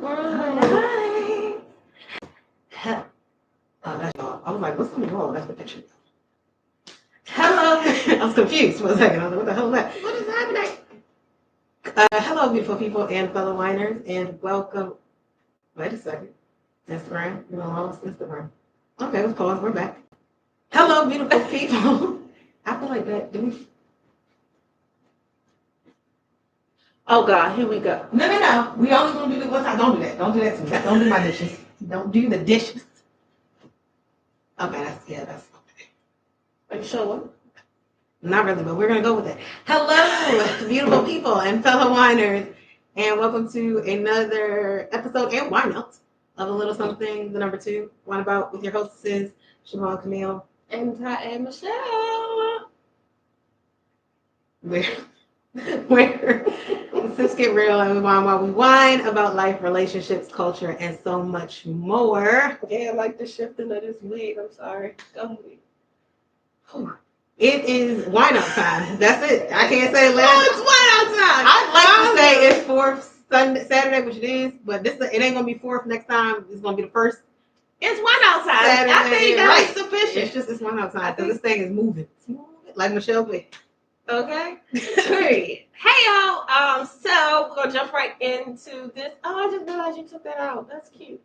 Hi. Oh, that's all. I was like, what's going on? That's the picture. Hello. I was confused for a second. I was like, what the hell is that? What is happening? Hello, beautiful people and fellow winers, and welcome. Wait a second. Instagram. We lost Instagram. Okay, let's pause. We're back. Hello, beautiful people. I feel like that. Oh God, here we go. No. We only gonna do the what's don't do that. Don't do that to me. Don't do my dishes. Don't do the dishes. Okay, that's okay. Are you sure? Not really, but we're gonna go with it. Hello, beautiful people and fellow winers, and welcome to another episode and wine out of A Little Something, the number 2 wine about with your hostesses, Siobhan, Camille, and Michelle. Where let's get real and we wine while we wine about life, relationships, culture, and so much more. Yeah, I like the shifting of this wig. I'm sorry. Go ahead. It is wine out time. That's it. I can't say less. Oh, it's wine out time. I'd like to say it's fourth Saturday, which it is, but it ain't gonna be fourth next time. It's gonna be the first. It's wine out time. Saturday, I think that's right. sufficient. It's wine out time because this thing is moving. It's moving like Michelle Vick. Okay. Period. Hey y'all. So we're gonna jump right into this. Oh, I just realized you took that out. That's cute.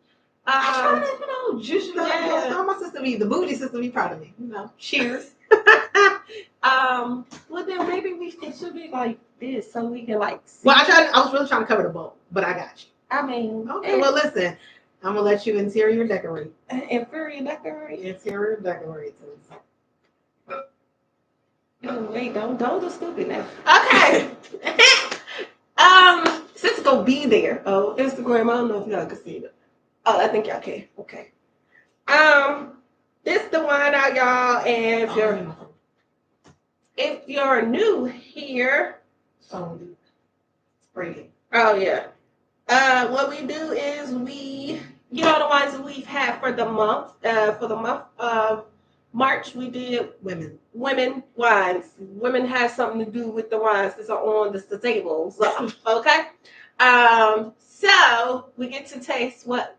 I try to, juice it up. Yeah. All my sister the booty sister be proud of me. Cheers. Well then maybe it should be like this so we can like see. Well, I was really trying to cover the bowl, but I got you. I mean, okay. Well, listen, I'm gonna let you interior decorate. Interior decorate. Interior decorate. Oh, wait, don't do stupid now. Okay. Since it's gonna be there. Oh, Instagram. I don't know if y'all can see it. Oh, I think y'all can. Okay. This the wine out, y'all, and if you're new here, spray it. Oh yeah. What we do is the wines that we've had for the month. For the month of March, we did women wines. Women has something to do with the wines that are on the tables. Okay. So we get to taste what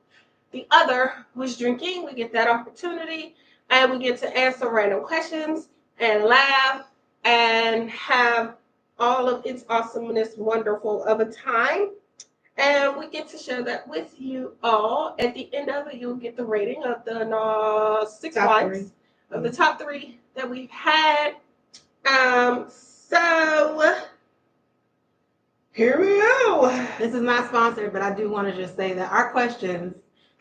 the other was drinking. We get that opportunity, and we get to answer random questions and laugh and have all of its awesomeness, wonderful of a time. And we get to share that with you all. At the end of it, you'll get the rating of the 6 wines of the top 3 that we've had. So here we go. This is not sponsored, but I do want to just say that our questions,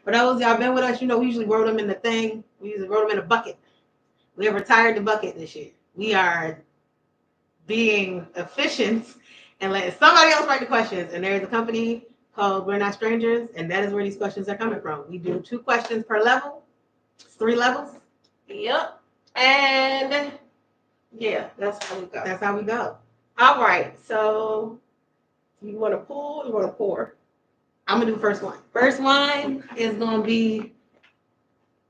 for those y'all been with us, we usually wrote them in the thing. We usually wrote them in a bucket. We have retired the bucket this year. We are being efficient and letting somebody else write the questions. And there's a company called We're Not Strangers, and that is where these questions are coming from. We do 2 questions per level. It's 3 levels. Yep. And yeah, that's how we go. That's how we go. All right. So you want to pull or you want to pour? I'm going to do first wine. First wine is going to be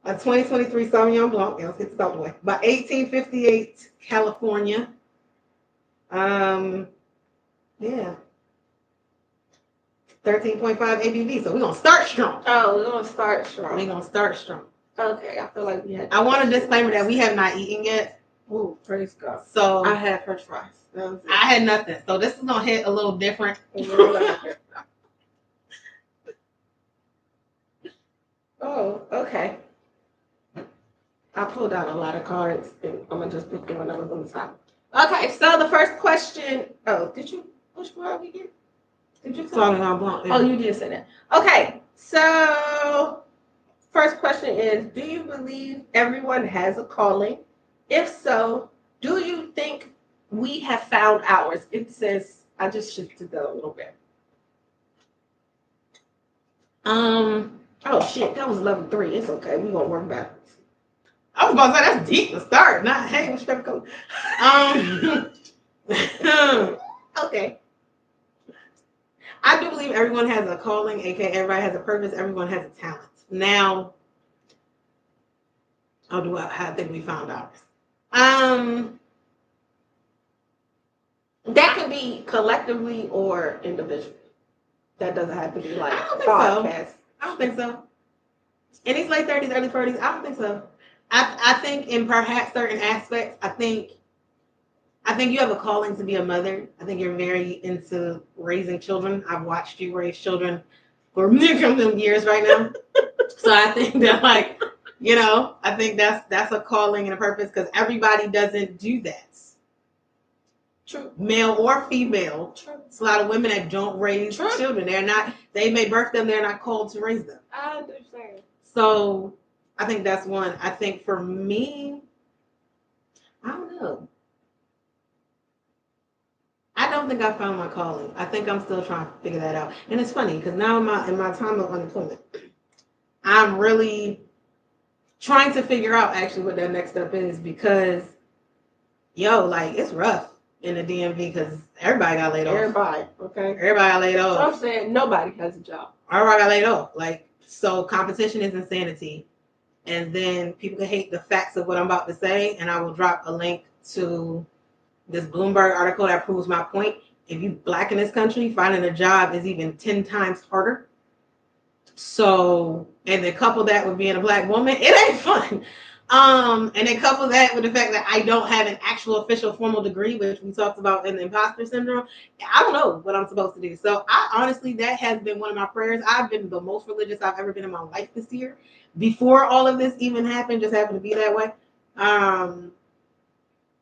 a 2023 Sauvignon Blanc. Let's get this out of the way. By 1858 California. Yeah. 13.5 ABV. So we're going to start strong. Oh, we're going to start strong. We're going to start strong. Okay. I feel like we had. I want a disclaimer that we have not eaten yet. Ooh, praise God. So I had French fries. I had nothing. So this is going to hit a little different. Oh, okay. I pulled out a lot of cards, and I'm going to just pick the one that was on the top. Okay, so the first question. Oh, which one we get? Did you say? Sauvignon Blanc. Oh, you did say that. Okay, so first question is, do you believe everyone has a calling? If so, do you think we have found ours? It says, I just shifted that a little bit. Oh shit, that was level 3. It's okay. We're gonna work backwards. I was about to say that's deep to start. Not hey, what's your code? Okay. I do believe everyone has a calling, aka everybody has a purpose, everyone has a talent. Now, how think we found ours? That could be collectively or individually. That doesn't have to be like I don't think podcast. so. I don't think so. In these late 30s, early 40s, I don't think so. I think in perhaps certain aspects, I think you have a calling to be a mother. I think you're very into raising children. I've watched you raise children for years right now. So I think that like, I think that's a calling and a purpose because everybody doesn't do that. True. Male or female. True. It's a lot of women that don't raise children. They may birth them, they're not called to raise them. I understand. So I think that's one. I think for me, I don't know. I don't think I found my calling. I think I'm still trying to figure that out. And it's funny because now in my time of unemployment, I'm really trying to figure out actually what that next step is because, like it's rough in the DMV because everybody got laid off. Everybody got laid off. So I'm saying nobody has a job. Everybody got laid off. Like, so competition is insanity. And then people can hate the facts of what I'm about to say. And I will drop a link to this Bloomberg article that proves my point. If you Black in this country, finding a job is even 10 times harder. So, and then couple that with being a Black woman, it ain't fun. And then couple that with the fact that I don't have an actual official formal degree, which we talked about in the imposter syndrome. I don't know what I'm supposed to do. So I honestly, that has been one of my prayers. I've been the most religious I've ever been in my life this year. Before all of this even happened, just happened to be that way.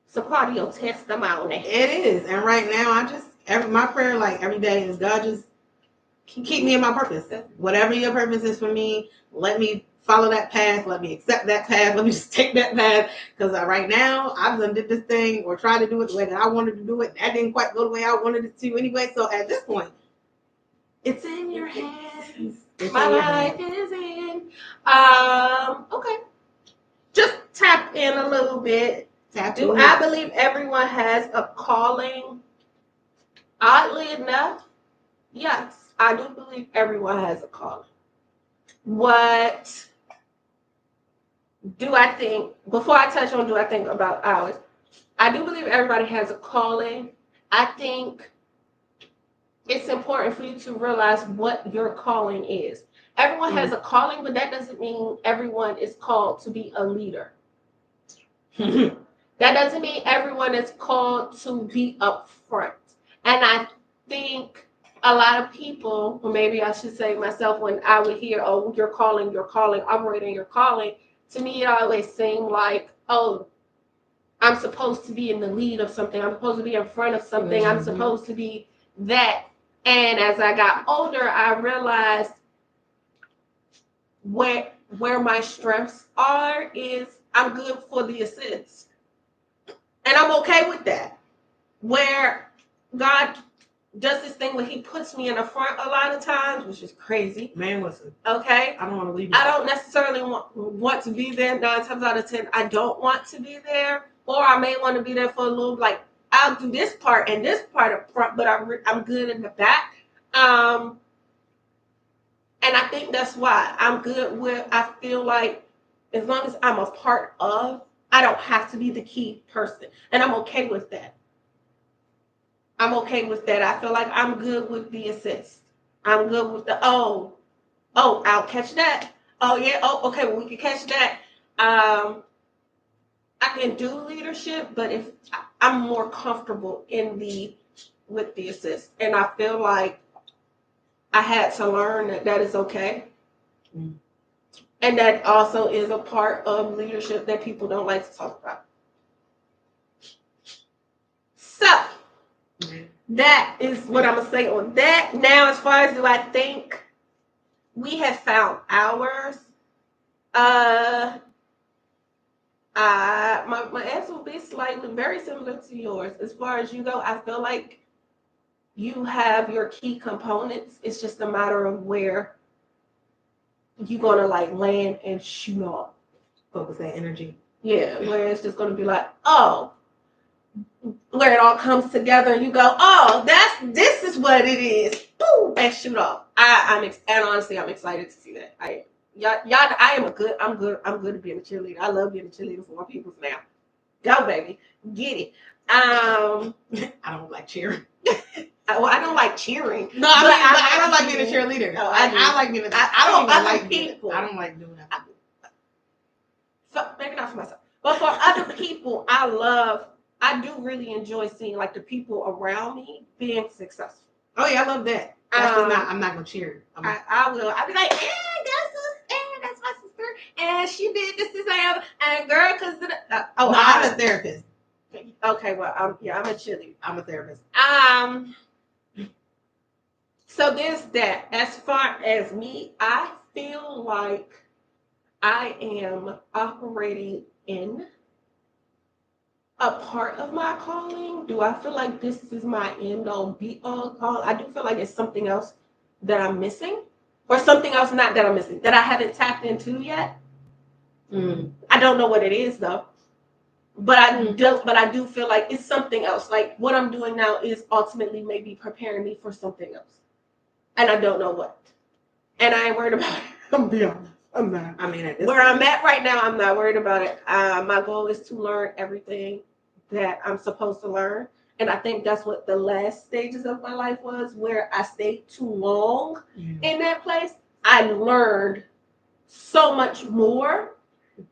So part of your testimony. It is. And right now, my prayer like every day is God just keep me in my purpose. Whatever your purpose is for me, let me follow that path. Let me accept that path. Let me just take that path. Because right now, I've done did this thing or tried to do it the way that I wanted to do it. That didn't quite go the way I wanted it to anyway. So at this point, it's in your hands. My life is in. Okay. Just tap in a little bit. I believe everyone has a calling? Oddly enough, yes. I do believe everyone has a calling. What do I think, before I touch on do I think about ours, I do believe everybody has a calling. I think it's important for you to realize what your calling is. Everyone has a calling, but that doesn't mean everyone is called to be a leader. That doesn't mean everyone is called to be up front. And I think a lot of people, or maybe I should say myself, when I would hear, oh, your calling, operating your calling, to me it always seemed like, oh, I'm supposed to be in the lead of something. I'm supposed to be in front of something. I'm supposed to be that. And as I got older, I realized where my strengths are is I'm good for the assist. And I'm okay with that. Where God does this thing where he puts me in the front a lot of times, which is crazy. Man, listen. Okay? I don't want to leave. I don't necessarily want to be there 9 times out of 10. I don't want to be there. Or I may want to be there for a little, like, I'll do this part and this part up front, but I'm good in the back. And I think that's why I'm good with, I feel like as long as I'm a part of, I don't have to be the key person. And I'm okay with that. I feel like I'm good with the assist. I'm good with the, oh, I'll catch that. Oh, yeah. Oh, okay. Well, we can catch that. I can do leadership, but if I'm more comfortable with the assist. And I feel like I had to learn that is okay. And that also is a part of leadership that people don't like to talk about. So, that is what I'm going to say on that. Now, as far as do I think we have found ours, my answer will be very similar to yours. As far as you go, I feel like you have your key components. It's just a matter of where you're going to land and shoot off. Focus that energy. Yeah, where it's just going to be like, oh, where it all comes together and you go, oh, this is what it is. Boom, and shoot off. And honestly, I'm excited to see that. I'm good at being a cheerleader. I love being a cheerleader for my peoples now. Go, baby. Get it. I don't like cheering. I don't like cheering. No, I don't like being a cheerleader. Oh, I like being I don't even like people. I don't like doing that. So maybe not for myself, but for other people, I do really enjoy seeing like the people around me being successful. Oh yeah, I love that. I'm not gonna cheer. I will. I'll be like, that's my sister, and she did this, and girl, because I'm a therapist. Okay, well, I'm a cheerleader. I'm a therapist. So there's that. As far as me, I feel like I am operating in a part of my calling. Do I feel like this is my end all be all call? I do feel like it's something else that I'm missing, or something else not that I'm missing that I haven't tapped into yet. I don't know what it is though, but I do feel like it's something else. Like what I'm doing now is ultimately maybe preparing me for something else, and I don't know what. And I ain't worried about it. I'm be honest. I'm not. I mean, where I'm at right now, I'm not worried about it. My goal is to learn everything that I'm supposed to learn. And I think that's what the last stages of my life was, where I stayed too long in that place. I learned so much more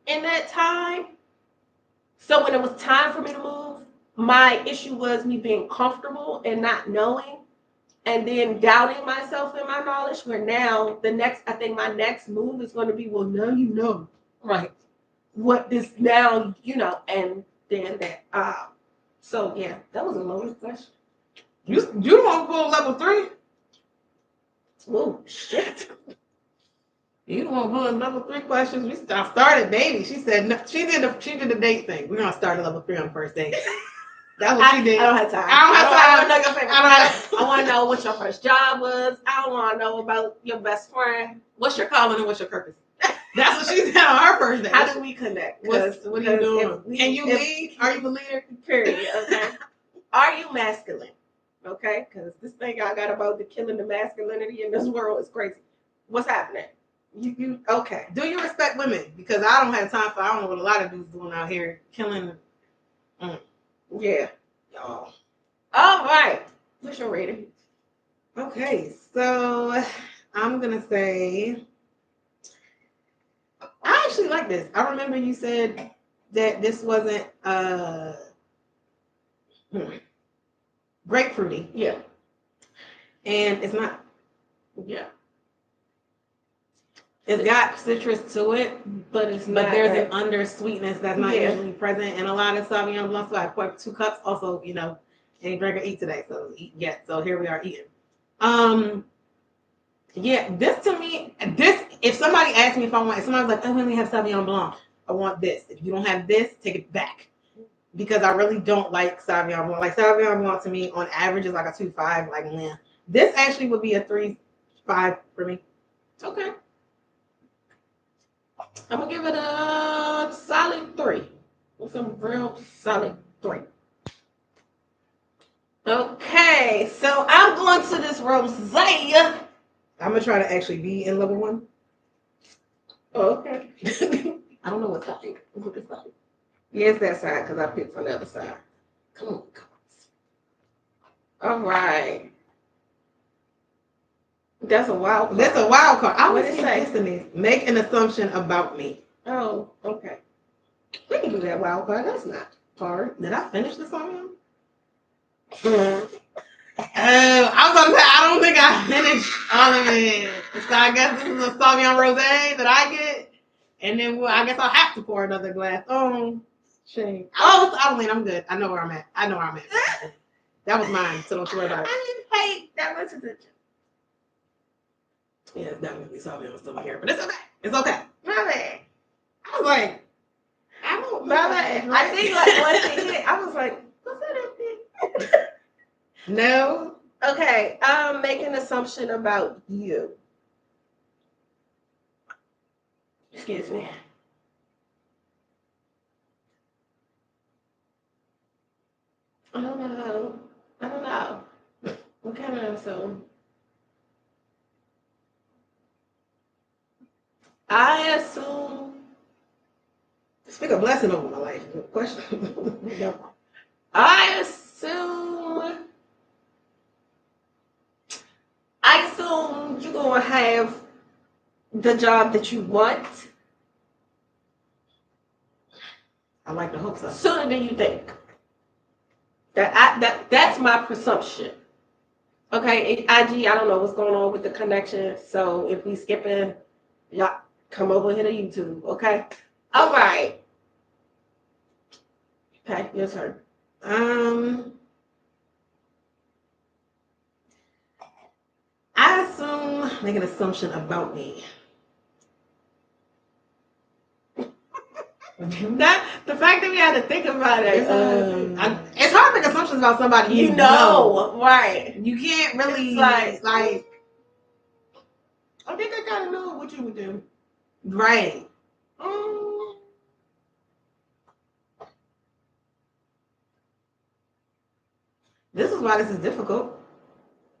in that time. So when it was time for me to move, my issue was me being comfortable and not knowing, and then doubting myself and my knowledge. Where now I think my next move is going to be, well, now you know, right? What this now, and then that. So yeah, that was a loaded question. You don't want to pull level 3? Oh shit! You don't want to pull level 3 questions? We started, baby. She said no, she did the date thing. We're gonna start at level 3 on the first date. That's what she did. I don't have time. I want to know your favorite. I want to know what your first job was. I want to know about your best friend. What's your calling and what's your purpose? That's what she said on her first day. How do we connect? What are you doing? Can you lead? Are you the leader? Period. Okay. Are you masculine? Okay, because this thing I got about the killing the masculinity in this world is crazy. What's happening? You okay? Do you respect women? Because I don't have time for. I don't know what a lot of dudes doing out here killing. Yeah. Y'all. All right. What's your rating? Okay, so I'm gonna say I actually like this. I remember you said that this wasn't grapefruity. Yeah. And it's not. Yeah. It's got citrus to it, but there's an under sweetness that's not usually present in a lot of Sauvignon Blanc. So I poured 2 cups. Also, any drink or eat today, so eat yet. So here we are eating. Yeah, this to me, if somebody asks me if somebody's like, I only have Sauvignon Blanc, I want this. If you don't have this, take it back. Because I really don't like Sauvignon Blanc. Like Sauvignon Blanc to me on average is like a 2.5. Like, man, this actually would be a 3.5 for me. Okay. I'm gonna give it a solid 3. It's a real solid 3. Okay, so I'm going to this rosé. I'm gonna try to actually be in level 1. Oh, okay. I don't know what side. Look at side. Yeah, it's that side because I picked on the other side. Come on. All right. That's a wild card. That's a wild card. I would would say make an assumption about me. Oh, okay. We can do that wild card. That's not hard. Did I finish the song? I was gonna say I don't think I finished all of it. So I guess this is a Sauvignon Rosé that I get, and then I guess I'll have to pour another glass. Oh, shame. Oh, it's Avaline. I'm good. I know where I'm at. That was mine, so don't worry about it. I didn't pay that much attention. Yeah, it's definitely Sauvignon still here, but it's okay. It's okay. My bad. I was like, I don't. My bad. I think like once it hit, I was like, what's that? No. Okay, make an assumption about you. Excuse me. I don't know. What kind of assume? I assume Speak a blessing over my life. Question. I assume you're gonna have the job that you want I like to hope so. sooner than you think. That's my presumption. Okay, IG, I don't know what's going on with the connection, so if we skipping, y'all come over here to YouTube, okay? All right. Okay, your turn. I assume, make an assumption about me. That the fact that we had to think about it. It's hard to make assumptions about somebody you know, right? You can't really It's like. I think I kind of know what you would do. Right. This is why this is difficult.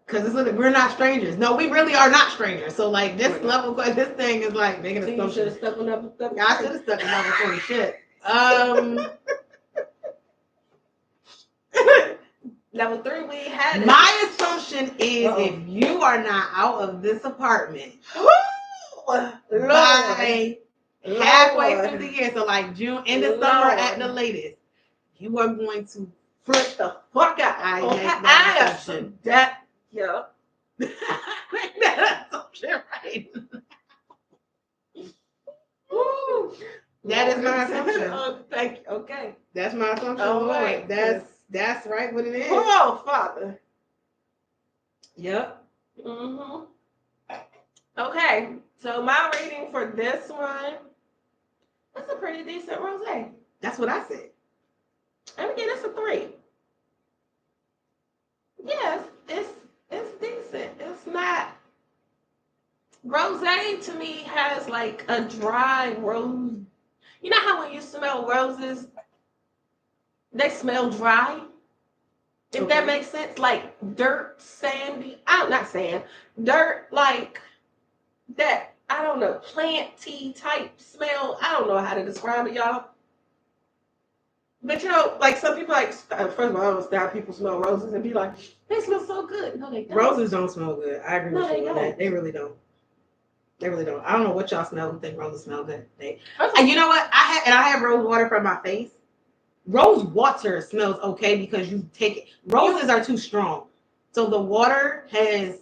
Because we're not strangers. No, we really are not strangers. So like this level, this thing is like making an assumption. You should have stuck on level 30. I should have stuck on level 40 shit. Level 3, we had it. My assumption is if you are not out of this apartment by halfway through the year, so like June, end of summer at the latest, you are going to flip the fuck out. I make that assumption. Yeah. Make that assumption right. Woo. That is my assumption. Thank you. Okay. That's my assumption. All right. That's right what it is. Oh, Father. Yep. Mm-hmm. Okay. So my rating for this one, that's a pretty decent rosé. That's what I said. And again, it's a 3. Yes, it's decent. It's not. Rosé to me has like a dry rose. You know how when you smell roses, they smell dry? If that makes sense, like dirt, sandy. Not sand, dirt, like that. I don't know, planty type smell. I don't know how to describe it, y'all. But you know, like some people like. First of all, I don't understand how people smell roses and be like, they smell so good. No, they don't. Roses don't smell good. I agree with you on that. They really don't. They really don't. I don't know what y'all smell who think roses smell good. And you know what? I have rose water from my face. Rose water smells okay because you take it. Roses are too strong, so the water has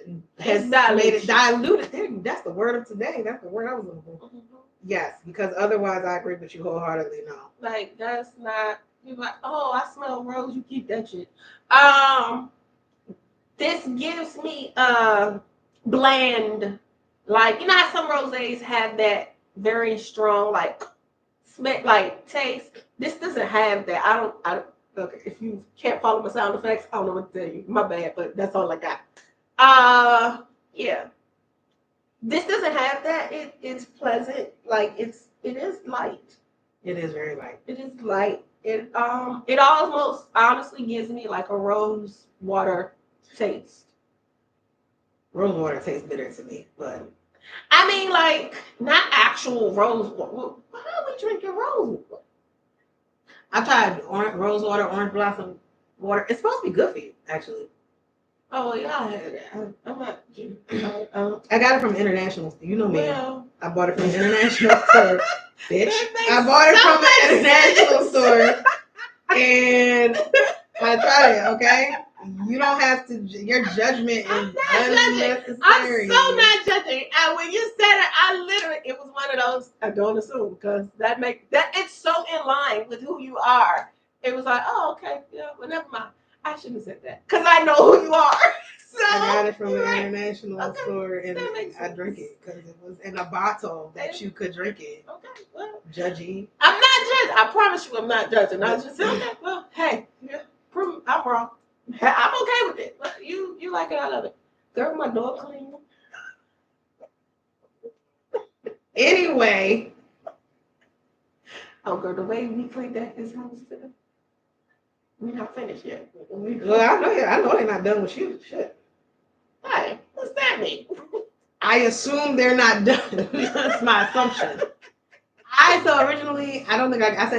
made it diluted. That's the word of today. That's the word I was looking for. Yes, because otherwise I agree with you wholeheartedly. No, like that's not. You're like, oh, I smell rose. You keep that shit. This gives me bland. Like, you know how some rosés have that very strong, like, smell, like, taste? This doesn't have that. I don't, okay, if you can't follow my sound effects, I don't know what to tell you. My bad, but that's all I got. Yeah. This doesn't have that. It's pleasant. Like, it is light. It is very light. It is light. It almost, honestly, gives me, like, a rose water taste. Rose water tastes bitter to me, but I mean, like, not actual rose water. How are we drinking rose water? I tried rose water, orange blossom water. It's supposed to be good for you, actually. Oh, yeah, I had it. I'm not. I got it from international. You know me. Well, I bought it from an international store, bitch. I bought it from an international store, and I tried it. Okay. You don't have to. Your judgment is unnecessary. I'm so not judging. And when you said it, it was one of those. I don't assume because that it's so in line with who you are. It was like, oh, okay, yeah, well, never mind. I shouldn't have said that because I know who you are. So I got it from an international store, and I drank it because it was in a bottle that you could drink it. Okay, well, judgy. I'm not judging. I promise you, I'm not judging. I was just saying, okay, well, hey, yeah, I'm wrong. I'm okay with it. But you like it, I love it. Girl, my dog clean. Anyway. Oh, girl, the way we cleaned that his house today. We're not finished yet. Well, I know they're not done with you. Shit. Hey, what's that mean? I assume they're not done. That's my assumption. I right, so originally, I don't think I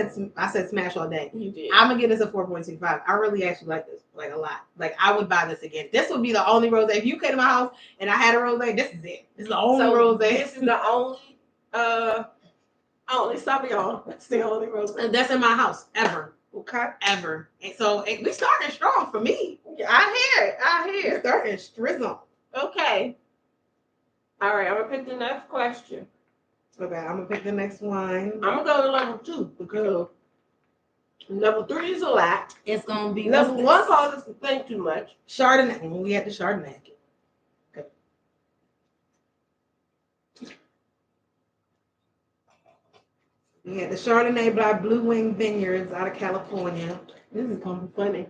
said smash all day. You did. I'm gonna give this a 4.25. I really actually like this, like a lot. Like I would buy this again. This would be the only rose. If you came to my house and I had a rose, this is it. This is the only rose. This is the only Sauvignon. That's the only rose. And that's in my house ever. Okay. Ever. And so we starting strong for me. I hear it. We starting strizzle. Okay. All right, I'm gonna pick the next question. Okay, I'm gonna pick the next one. I'm gonna go to level 2 because level 3 is a lot. It's gonna be Level 1 causes us to think too much. Chardonnay. We had the Chardonnay. Okay. We had the Chardonnay by Blue Wing Vineyards out of California. This is gonna be funny.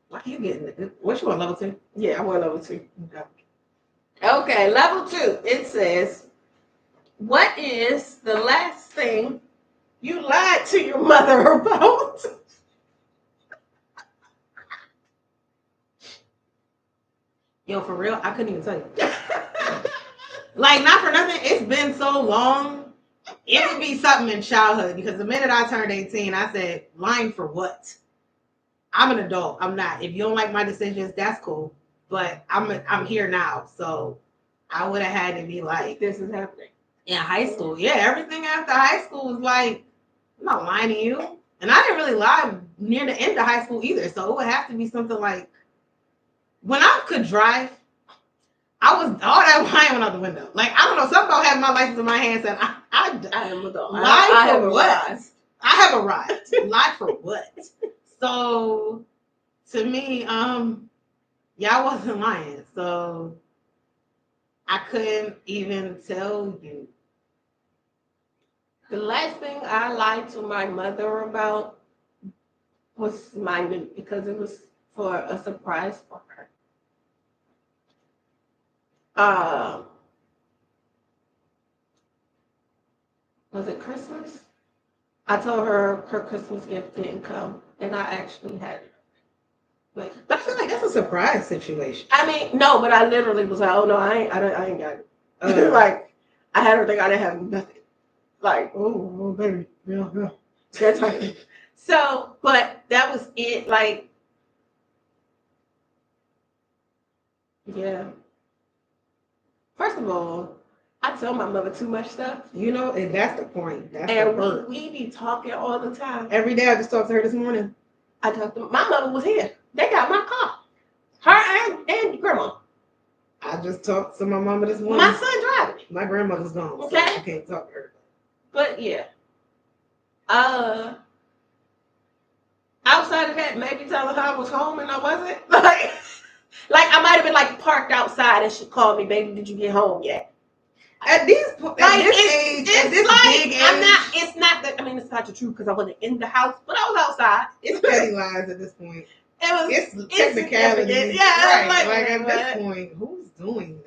Why are you getting it? What you want, level 2? Yeah, I want level 2. Okay. Okay, level 2. It says, what is the last thing you lied to your mother about? Yo, for real, I couldn't even tell you. Like, not for nothing, it's been so long. It would be something in childhood because the minute I turned 18, I said, lying for what? I'm an adult. I'm not. If you don't like my decisions, that's cool. But I'm here now. So I would have had to be like, This is happening. in high school. Yeah, everything after high school was like, I'm not lying to you. And I didn't really lie near the end of high school either. So it would have to be something like, when I could drive, I was, all that lying went out the window. Like, I don't know, something about having my license in my hands and I I am adult. lie for what? Arrived. I have arrived. Lie for what? So to me, yeah, I wasn't lying. So I couldn't even tell you. The last thing I lied to my mother about was minute because it was for a surprise for her. Was it Christmas? I told her her Christmas gift didn't come, and I actually had it. Like, I feel like that's a surprise situation. I mean, no, but I literally was like, "Oh no, I ain't got it." Like, I had her think I didn't have nothing. Like, oh baby, yeah. That's right. So, but that was it. Like, yeah. First of all, I tell my mother too much stuff. You know, and that's the point. That's And the part. we be talking all the time. Every day I just talked to her this morning. I talked to my mother was here. They got my car. Her and grandma. I just talked to my mama this morning. My son driving it. My grandmother's gone. Okay. So I can't talk to her. But yeah. Outside of that, maybe telling her I was home and I wasn't. Like I might have been like parked outside and she called me, baby, did you get home yet? At this age, at this like, big age, it's not that, I mean, it's not the truth because I wasn't in the house, but I was outside. It's petty lies at this point. It's technicality. Yeah, right. like At this point, who's doing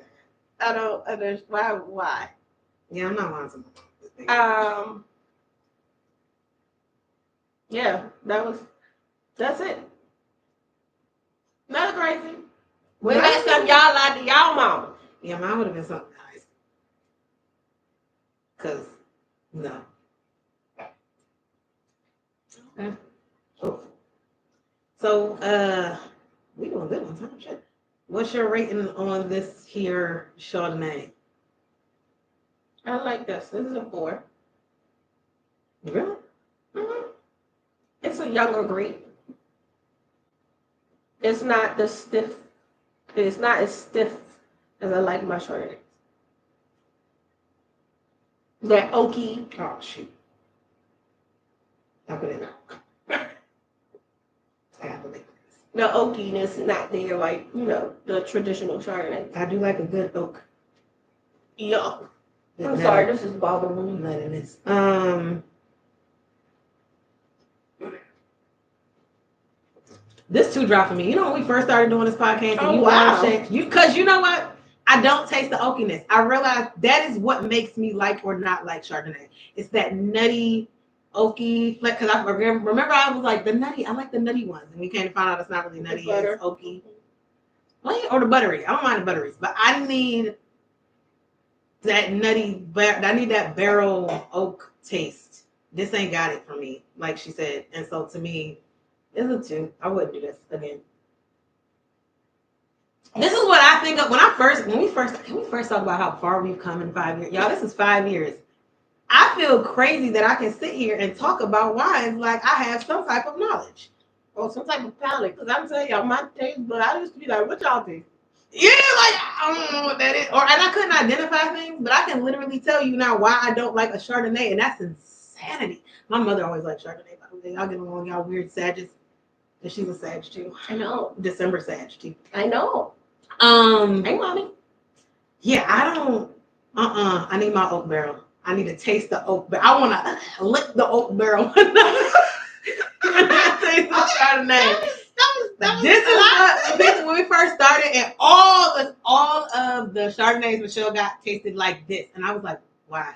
that? I don't understand why. Yeah, I'm not lying to my mom. Yeah, that's it. Nothing crazy. When last time y'all lied to y'all mama? Yeah, mine would have been something nice. Cause no. Okay. Oh. So we doing good on time, shit. What's your rating on this here Chardonnay? I like this. This is a 4. Really? Mm-hmm. It's a younger grape. It's not the stiff. It's not as stiff as I like my Chardonnay. They're oaky. Oh shoot! I put it in. I have to make this. The oakiness not there, like the traditional Chardonnay. I do like a good oak. Yeah. Good I'm sorry, this is bothering me. nuttiness. This too dry for me. You know when we first started doing this podcast, and because you know what? I don't taste the oakiness. I realized that is what makes me like or not like Chardonnay. It's that nutty, oaky flavor. Because I remember I was like, the nutty, I like the nutty ones. And we came to find out it's not really nutty, it's oaky. Or the buttery. I don't mind the butteries. But I need that nutty, I need that barrel oak taste this ain't got it for me, like she said. And so to me, it's a 2. I wouldn't do this again. This is what I think of when we first talk about how far we've come in 5 years. Y'all, this is 5 years. I feel crazy that I can sit here and talk about wines like I have some type of knowledge. Or some type of palate. Because I'm telling y'all, my taste, but I used to be like, what y'all think? Yeah, like, I don't know what that is. And I couldn't identify things, but I can literally tell you now why I don't like a Chardonnay, and that's insanity. My mother always liked Chardonnay, by the way. Y'all get along, y'all weird Sages. And she's a Sag, too. I know. December Sag, too. I know. Hey, mommy. Yeah, I don't, I need my oak barrel. I need to taste the oak barrel. I want to lick the oak barrel. Taste the Chardonnay. This is what, when we first started, and all of the Chardonnays Michelle got tasted like this, and I was like, why?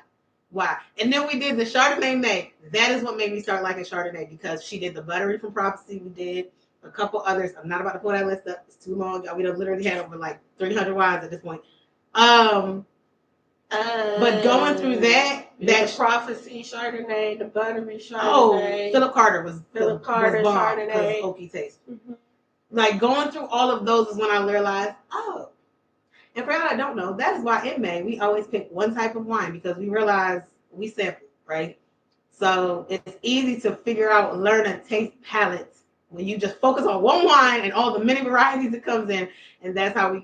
And then we did the Chardonnay May. That is what made me start liking Chardonnay, because she did the Buttery from Prophecy. We did a couple others. I'm not about to pull that list up. It's too long. We done literally had over like 300 wines at this point. But going through that Prophecy Chardonnay, the Buttery Chardonnay. Philip Carter was Chardonnay, oaky taste. Mm-hmm. Like going through all of those is when I realized, and for y'all that don't know, that is why in May we always pick one type of wine, because we realize we sample, right? So it's easy to figure out and learn a taste palette when you just focus on one wine and all the many varieties it comes in, and that's how we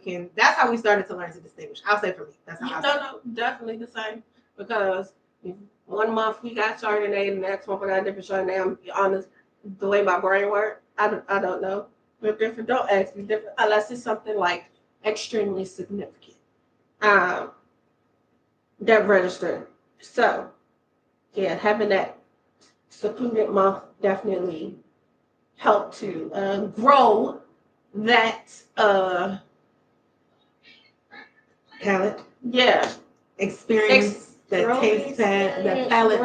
started to learn to distinguish. I'll say for me, that's how. No, definitely the same, because 1 month we got Chardonnay, the next month we got a different Chardonnay. I'm honest, the way my brain works, I don't know. They're different. Don't ask me different unless it's something like extremely significant. That registered. So yeah, having that secluded month definitely helped to grow that palate. Yeah. Experience that taste pad, that palate.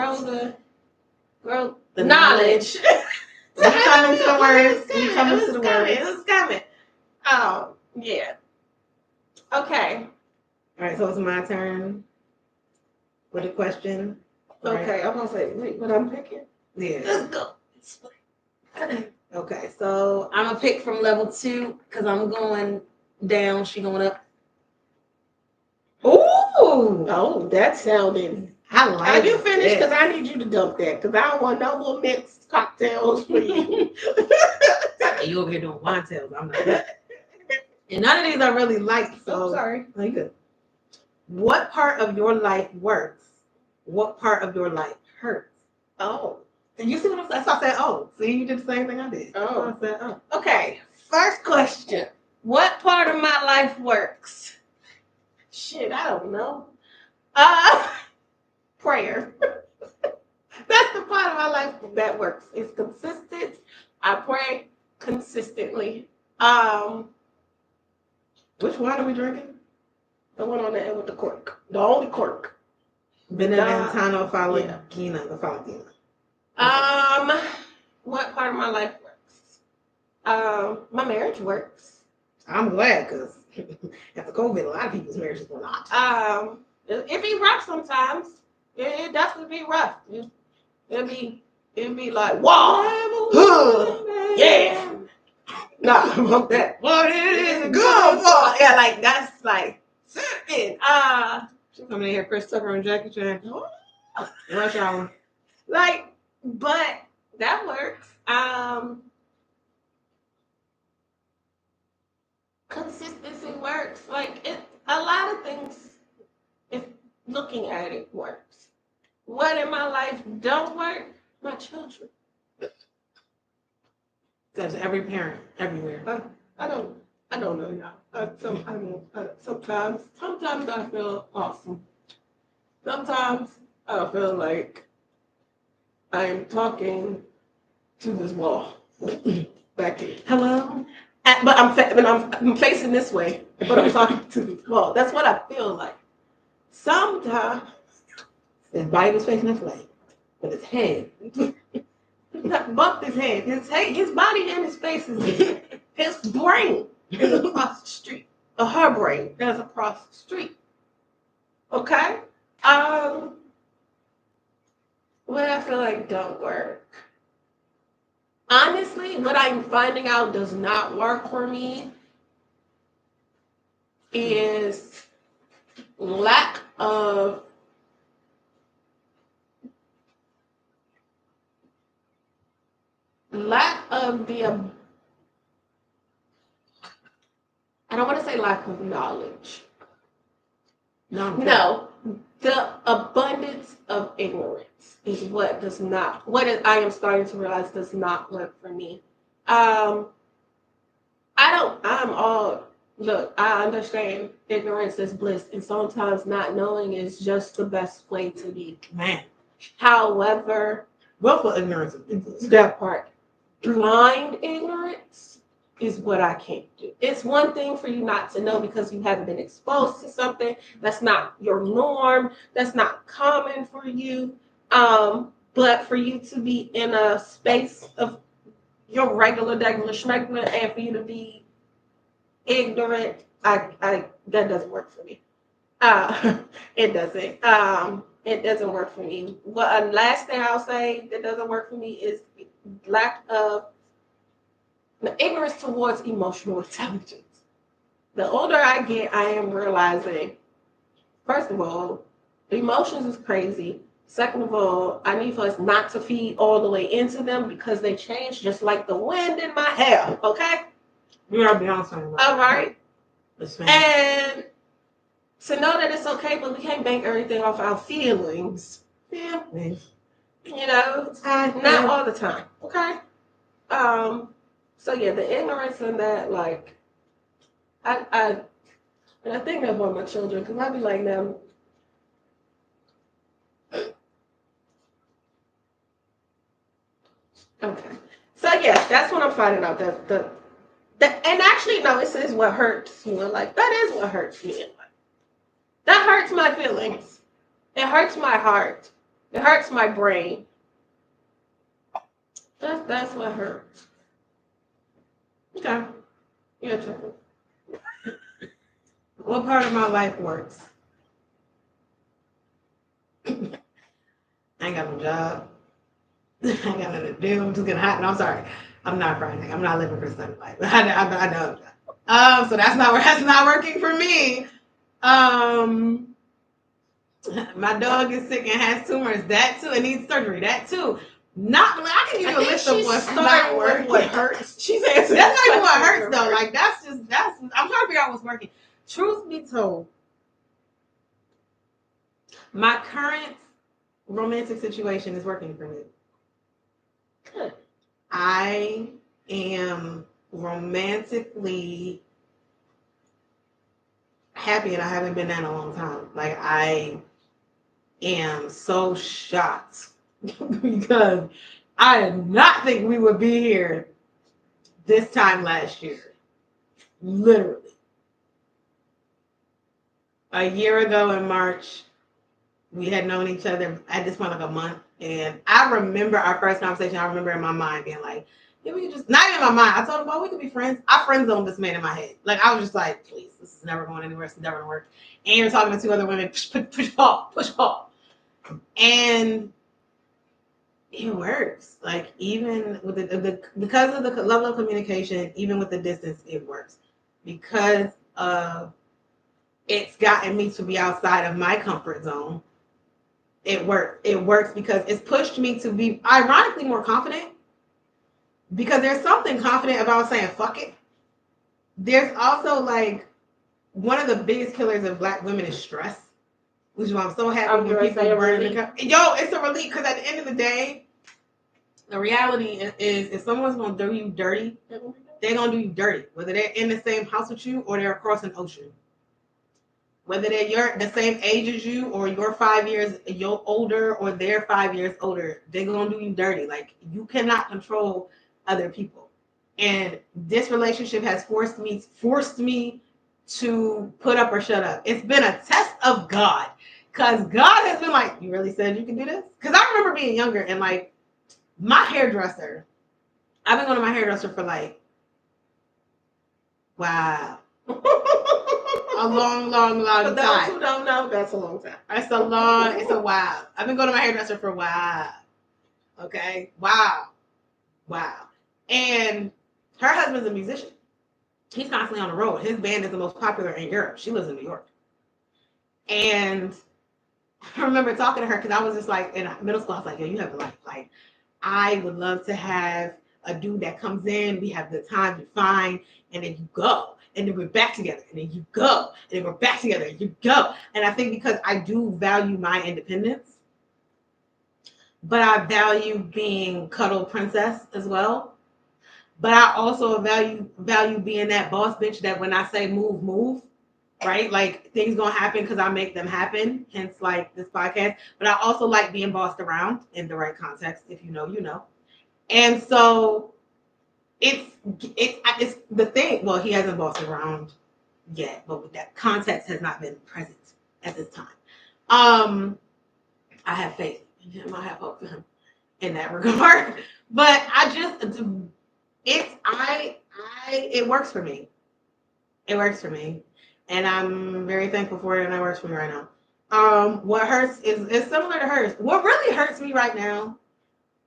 Grow the knowledge. We coming to the words. It's coming. Oh, yeah. Okay. All right, so it's my turn with a question. Okay, right. I'm gonna say, wait, what I'm picking? Yeah. Let's go. Okay, so I'm gonna pick from level 2 because I'm going down. She going up. Ooh! Oh, that sounded. I like. Have you finished? Because I need you to dump that. Because I don't want no more mixed cocktails for you. You over here doing wine tails. I'm not. And none of these I really like. So I'm sorry. Oh, you good. What part of your life works? What part of your life hurts? Oh. And you see what I'm saying? So I said, oh. See, you did the same thing I did. Oh. So I said, oh. Okay. First question. What part of my life works? Shit, I don't know. Prayer. That's the part of my life that works. It's consistent. I pray consistently. Which wine are we drinking? The one on the end with the cork. The only cork. Beneventano Falaghina. The Falaghina. What part of my life works? My marriage works. I'm glad, because after COVID, a lot of people's marriages were not. It be rough sometimes. It definitely be rough. It'd be like, whoa, yeah. Nah, fuck that. What it is good for? Yeah, like that's like certain. She's coming in here, Chris Tucker and Jackie Chan. Rush hour. Like, but that works. Consistency works. Like a lot of things, if looking at it, works. What in my life don't work? My children. That's every parent, everywhere. I don't know, y'all. Sometimes I feel awesome. Sometimes I feel like I'm talking to this wall back here. Hello? But I'm facing this way, but I'm talking to this wall. That's what I feel like. Sometimes his body was facing this way, but his head bumped his head. His body and his face is his brain is across the street. Or her brain is across the street. Okay? What what I feel like don't work. Honestly, what I'm finding out does not work for me is lack of the I don't want to say lack of knowledge. No, the abundance of ignorance is what does not. I am starting to realize does not work for me. I don't. I'm all. Look, I understand ignorance is bliss, and sometimes not knowing is just the best way to be. Man. However, willful ignorance is that part. Blind ignorance is what I can't do. It's one thing for you not to know because you haven't been exposed to something that's not your norm, that's not common for you. But for you to be in a space of your regular schmegula and for you to be ignorant, I that doesn't work for me. It doesn't. It doesn't work for me. Well, last thing I'll say that doesn't work for me is lack of ignorance towards emotional intelligence. The older I get, I am realizing, first of all, emotions is crazy. Second of all, I need for us not to feed all the way into them because they change just like the wind in my hair, okay? You are Beyonce. All right. And to know that it's okay, but we can't bank everything off our feelings. Yeah. You know, not all the time, okay? So yeah, the ignorance in that, like, I think about my children because I be like them. Okay, so yeah, that's what I'm finding out. And actually, no, it says what hurts me. Like that is what hurts me. That hurts my feelings. It hurts my heart. It hurts my brain. That's what hurts. Okay. Your turn. What part of my life works? I ain't got no job. I ain't got nothing to do. I'm just getting hot. No, I'm sorry. I'm not Friday. I'm not living for sunlight. I know. So that's not working for me. My dog is sick and has tumors. That too. It needs surgery. That too. I can give you a list of what's not working. What hurts? She's answering. That's not even what hurts though. Like that's. I'm trying to figure out what's working. Truth be told, my current romantic situation is working for me. Good. I am romantically happy, and I haven't been that in a long time. Like I am so shocked because I did not think we would be here this time last year. Literally. A year ago in March, we had known each other at this point like a month. And I remember our first conversation. I remember in my mind being like, yeah, we could just, not even in my mind. I told him, well, we could be friends. I friend zoned this man in my head. Like, I was just like, please, this is never going anywhere. It's never going to work. And you're talking to two other women, push pause. And it works. Like, even with because of the level of communication, even with the distance, it works. Because it's gotten me to be outside of my comfort zone. It works. It works because it's pushed me to be ironically more confident. Because there's something confident about saying fuck it. There's also like one of the biggest killers of Black women is stress, which is why I'm so happy when people burn the cup. Yo, it's a relief because at the end of the day, the reality is if someone's gonna do you dirty, they're gonna do you dirty, whether they're in the same house with you or they're across an ocean. Whether they're the same age as you or you're 5 years older or they're 5 years older, they're gonna do you dirty. Like you cannot control other people. And this relationship has forced me to put up or shut up. It's been a test of God. Because God has been like, you really said you can do this? Because I remember being younger and like my hairdresser, I've been going to my hairdresser for like, wow. A long For time. those who don't know, that's a long time. It's a while. I've been going to my hairdresser for a while. Okay. Wow. And her husband's a musician. He's constantly on the road. His band is the most popular in Europe. She lives in New York. And I remember talking to her because I was just like in middle school. I was like, yo, you have a life. Like, I would love to have a dude that comes in. We have the time to find, and then you go. And then we're back together. And then you go. And then we're back together. And you go. And I think because I do value my independence, but I value being cuddle princess as well. But I also value being that boss bitch that when I say move, move, right? Like things gonna happen because I make them happen. Hence, like this podcast. But I also like being bossed around in the right context. If you know, you know. And so it's the thing. Well, he hasn't bossed around yet, but with that context has not been present at this time. I have faith in him. I have hope for him in that regard. But it works for me. It works for me. And I'm very thankful for it, and it works for me right now. What hurts is similar to hers. What really hurts me right now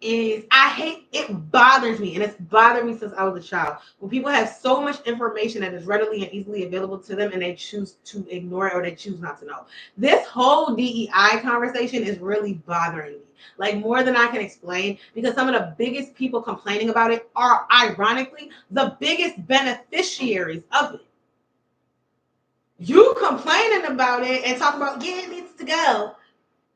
is it bothers me, and it's bothered me since I was a child. When people have so much information that is readily and easily available to them, and they choose to ignore it or they choose not to know. This whole DEI conversation is really bothering me. Like more than I can explain, because some of the biggest people complaining about it are ironically the biggest beneficiaries of it. You complaining about it and talking about, yeah, it needs to go.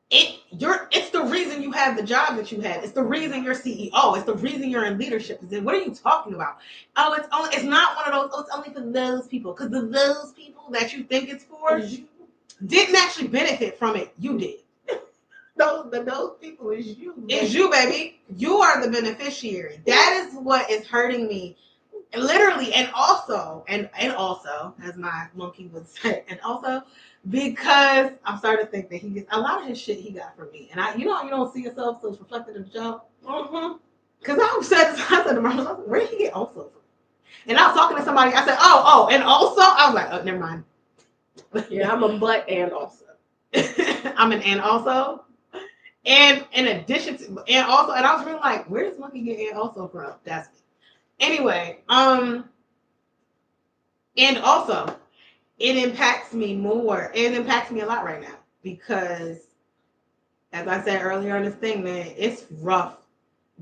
It's the reason you have the job that you had. It's the reason you're CEO. It's the reason you're in leadership. What are you talking about? Oh, it's not one of those, oh, it's only for those people. Because those people that you think it's for didn't actually benefit from it. You did. Those people is you. It's you, baby. You are the beneficiary. That is what is hurting me. Literally, and also, as my monkey would say, and also because I'm starting to think that he gets a lot of his shit he got from me, and you don't see yourself, so it's reflected in the job. Because I said to myself, where did he get also from? And I was talking to somebody, I said, oh, and also, I was like, oh, never mind. Yeah, I'm a but and also. I'm an and also. And in addition to, and also, and I was really like, where does monkey get and also from? That's me. Anyway, and also, it impacts me more. It impacts me a lot right now because, as I said earlier in this thing, man, it's rough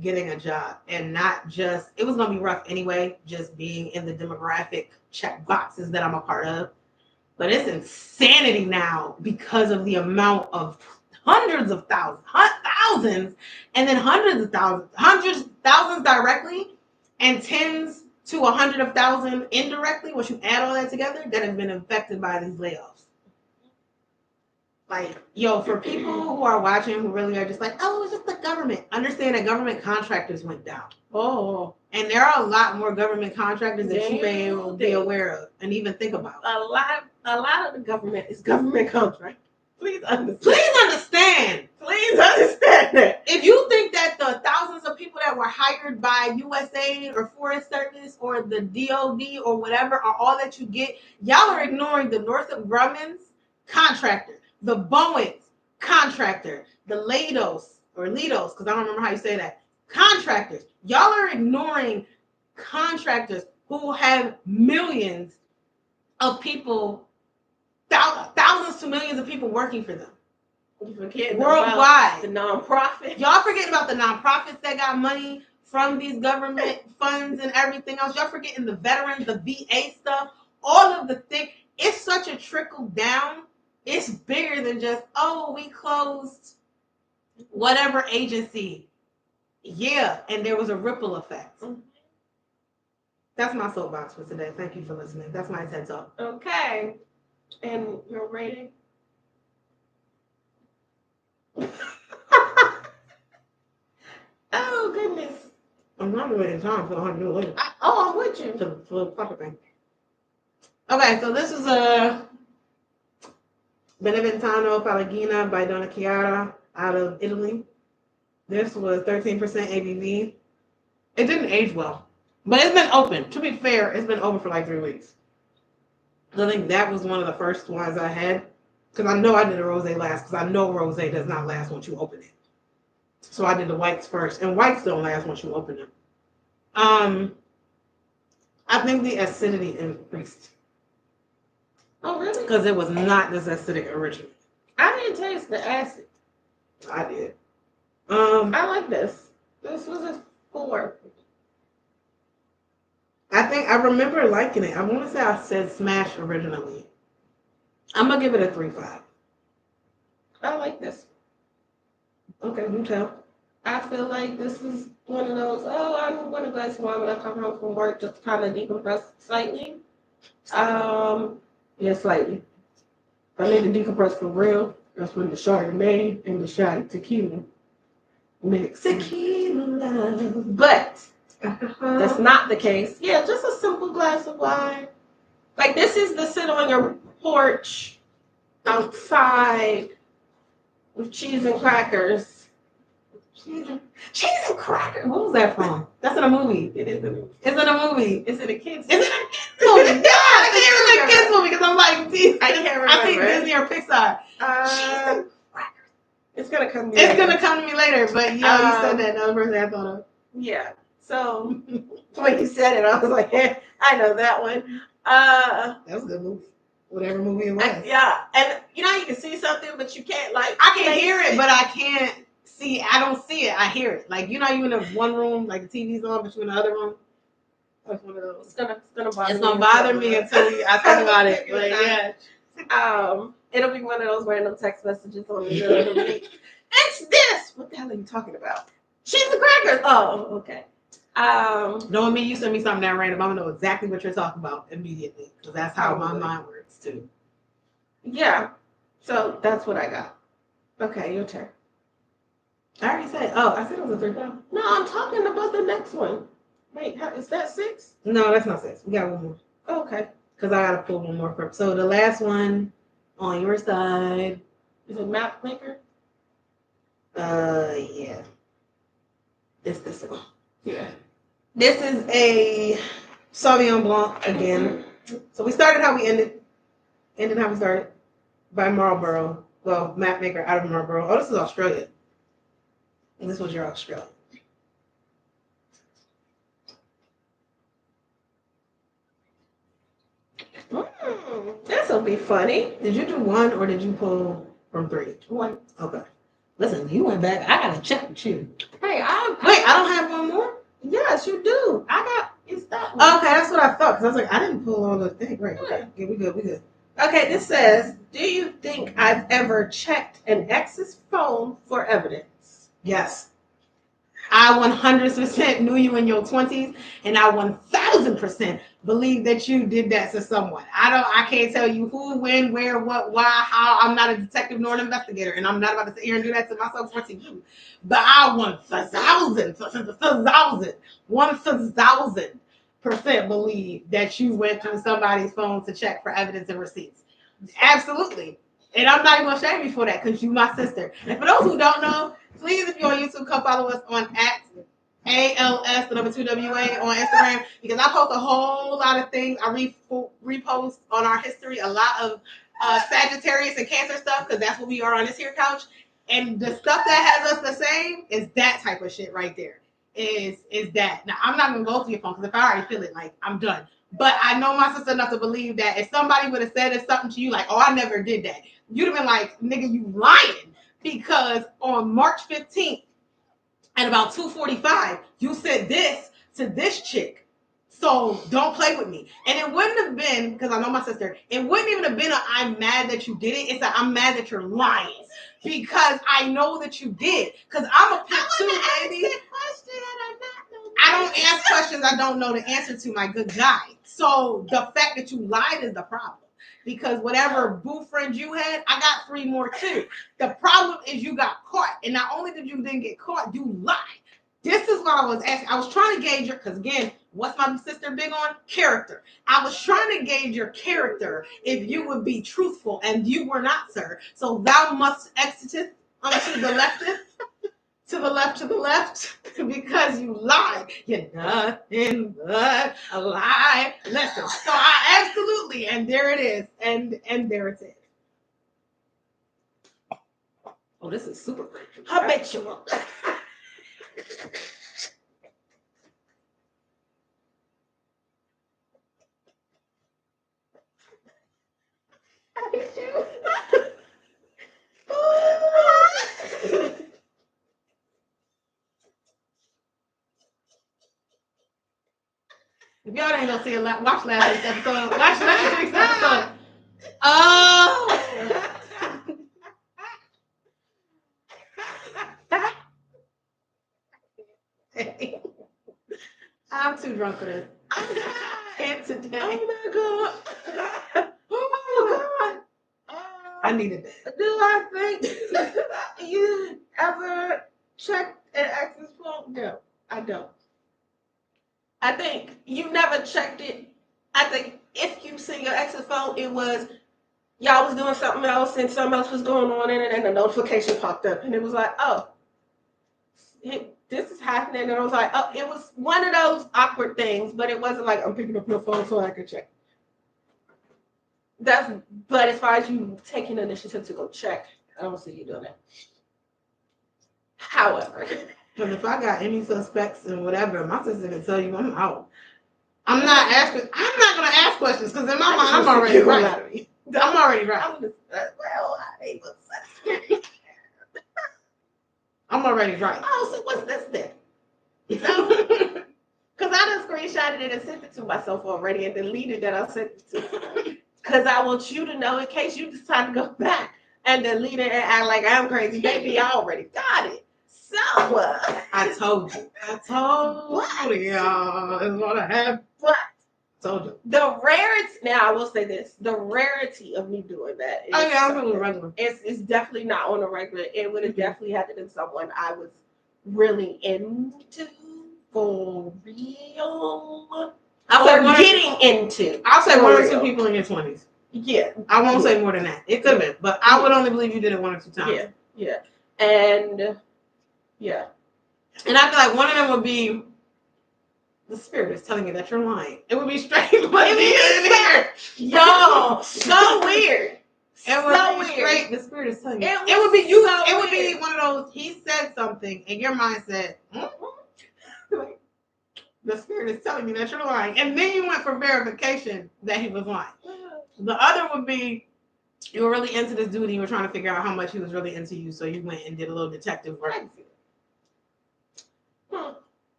getting a job. And not just, it was going to be rough anyway, just being in the demographic check boxes that I'm a part of. But it's insanity now because of the amount of hundreds of thousands, and then hundreds of thousands directly, and tens to 100,000 indirectly, once you add all that together, that have been affected by these layoffs. Like, yo, for people who are watching who really are just like, oh, it's just the government. Understand that government contractors went down. Oh. And there are a lot more government contractors that you may be aware of and even think about. A lot of the government is government contract. Please understand that. If you think that the thousands of people that were hired by USAID or Forest Service or the DOD or whatever are all that you get, y'all are ignoring the Northrop Grumman's contractor, the Boeing's contractor, the Leidos, because I don't remember how you say that, contractors. Y'all are ignoring contractors who have millions of people, thousands to millions of people working for them. You forget worldwide. The nonprofit. Y'all forgetting about the nonprofits that got money from these government funds and everything else. Y'all forgetting the veterans, the VA stuff, all of the things. It's such a trickle down. It's bigger than just, oh, we closed whatever agency. Yeah, and there was a ripple effect. Mm-hmm. That's my soapbox for today. Thank you for listening. That's my TED Talk. Okay. And your rating? Oh, goodness. I'm not waiting time for $100 later. I'm with you. For the proper thing. Okay, so this is a Beneventano Falaghina by Donnachiara out of Italy. This was 13% ABV. It didn't age well, but it's been open. To be fair, it's been open for like 3 weeks. I think that was one of the first ones I had because I know I did a rosé last because I know rosé does not last once you open it. So I did the whites first, and whites don't last once you open them. I think the acidity increased. Oh, really? Because it was not this acidic originally. I didn't taste the acid. I did. I like this. This was a 4. I think I remember liking it. I want to say I said smash originally. I'm gonna give it a 3.5. I like this. Okay, you tell. I feel like this is one of those, I want a glass of wine when I come home from work, just kind of decompress slightly. Yeah, slightly. If I need to decompress for real, that's when the Chardonnay and the shot of tequila mix. Tequila. But that's not the case. Yeah, just a simple glass of wine. Like, this is the sit on your porch outside with cheese and crackers. Cheese and crackers. What was that from? That's in a movie. It is a movie. It's in a movie. It's in a kid's Is it a kids movie? Yeah, I think it was a kids movie because I'm like, I can't remember. I think Disney or Pixar. It's gonna come to me. It's gonna come to me later, but you said that. Another person I thought of. Yeah. So when you said it, I was like, I know that one. That was a good movie. Whatever movie it was. Yeah, and you can see something, but you can't like. I can hear it, but I can't see. I don't see it. I hear it. Like you in the one room, like the TV's on, but you in the other room. That's one of those. It's gonna bother me. It's gonna bother me until I think about it. Like, yeah. It'll be one of those random text messages on the middle of the week. It's this. What the hell are you talking about? Cheese and crackers. Oh, okay. Knowing me, you send me something that random, I'm gonna know exactly what you're talking about immediately because that's how my mind works too. Yeah. So that's what I got. Okay, your turn. I already said. Oh, I said it was a 3.5. No, I'm talking about the next one. Wait, is that 6? No, that's not 6. We got one more. Okay. Because I gotta pull one more. So the last one on your side is it map maker? Yeah. It's this one. Yeah. This is a Sauvignon Blanc again. So we started how we ended. Ended how we started. By Marlborough. Well, map maker out of Marlborough. Oh, this is Australia. And this was your Australia. This will be funny. Did you do 1 or did you pull from 3? 1. Okay. Listen, you went back. I gotta check with you. Hey, I don't have one more? Yes, you do. It's that one. Okay, that's what I thought. Because I was like, I didn't pull all the thing. Right. Okay. Yeah, we good. Okay, this says, do you think I've ever checked an ex's phone for evidence? Yes. I 100% knew you in your 20s, and I 1,000% believe that you did that to someone. I can't tell you who, when, where, what, why, how. I'm not a detective nor an investigator, and I'm not about to sit here and do that to myself or to you. But I 1,000% believe that you went through somebody's phone to check for evidence and receipts. Absolutely. And I'm not even going to shame you for that because you my sister. And for those who don't know, please, if you're on YouTube, come follow us on @ALS, the number 2WA on Instagram, because I post a whole lot of things. I repost on our history a lot of Sagittarius and Cancer stuff because that's what we are on this here couch. And the stuff that has us the same is that type of shit right there. Is that. Now, I'm not going to go through your phone because if I already feel it, like, I'm done. But I know my sister enough to believe that if somebody would have said something to you like, oh, I never did that, you'd have been like, nigga, you lying. Because on March 15th at about 2:45, you said this to this chick. So don't play with me. And it wouldn't have been, because I know my sister, it wouldn't even have been a I'm mad that you did it. It's a I'm mad that you're lying. Because I know that you did. Because I'm a pimp too, baby. I don't ask questions I don't know the answer to, my good guy. So the fact that you lied is the problem. Because whatever boo friends you had, I got 3 more too. The problem is you got caught. And not only did you didn't get caught, you lied. This is what I was asking. I was trying to gauge your, because again, what's my sister big on? Character. I was trying to gauge your character if you would be truthful, and you were not, sir. So thou must exiteth unto the lefteth. To the left, because you lied. You're nothing but a lie. Listen, so I absolutely, and there it is, and there it is. Oh, this is super habitual. I hate you. If y'all ain't gonna see a lot, watch last week's episode. Watch last week's episode. Oh. I'm too drunk for this. And today. Oh my god. Oh my god. I needed that. Do I think you ever checked an ex's phone? No, I don't. I think you never checked it. I think if you see your ex's phone, it was y'all was doing something else and something else was going on in it, and a notification popped up, and it was like, oh, this is happening, and I was like, oh, it was one of those awkward things, but it wasn't like I'm picking up your phone so I can check. But as far as you taking initiative to go check, I don't see you doing that. However, Because if I got any suspects and whatever, my sister can tell you I'm out. I'm not gonna ask questions because in my mind I'm already right. I'm already right. Well, I ain't gonna say. I'm already right. Oh, so what's this then? Because I done screenshotted it and sent it to myself already and deleted that I sent it to. Because I want you to know in case you decide to go back and delete it and act like I'm crazy. Baby, I already got it. So, I told you. I told y'all. It's what I have. What? Told you. The rarity, now I will say this, the rarity of me doing that is, Oh yeah, I'm doing regular. It's definitely not on a regular. It would have definitely had to been someone I was really into for real. I'll say Or getting into. I'll say for one or real. two people in your 20s. Yeah. I won't say more than that. It could have been, but I would only believe you did it one or two times. Yeah, yeah. And yeah. And I feel like one of them would be the spirit is telling me that you're lying. It would be straight like in here. Yo, so weird. It would So be weird. straight. The spirit is telling you. It It would be you. so It would weird. be one of those. He said something, and your mind said, like, "The spirit is telling me that you're lying." And then you went for verification that he was lying. The other would be you were really into this dude, and you were trying to figure out how much he was really into you, so you went and did a little detective work.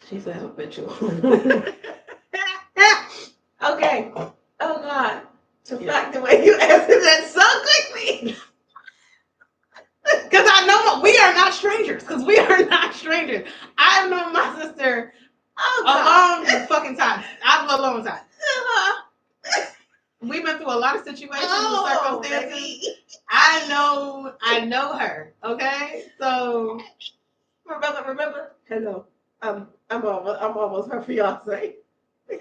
She said habitual. Okay. Oh God. The fact the way you answered that so quickly. Because I know we are not strangers. Because we are not strangers. I've known my sister a long fucking time. I've a long time. We've been through a lot of situations and circumstances. Baby. I know her. Okay, so Remember? Hello. I'm almost her fiance.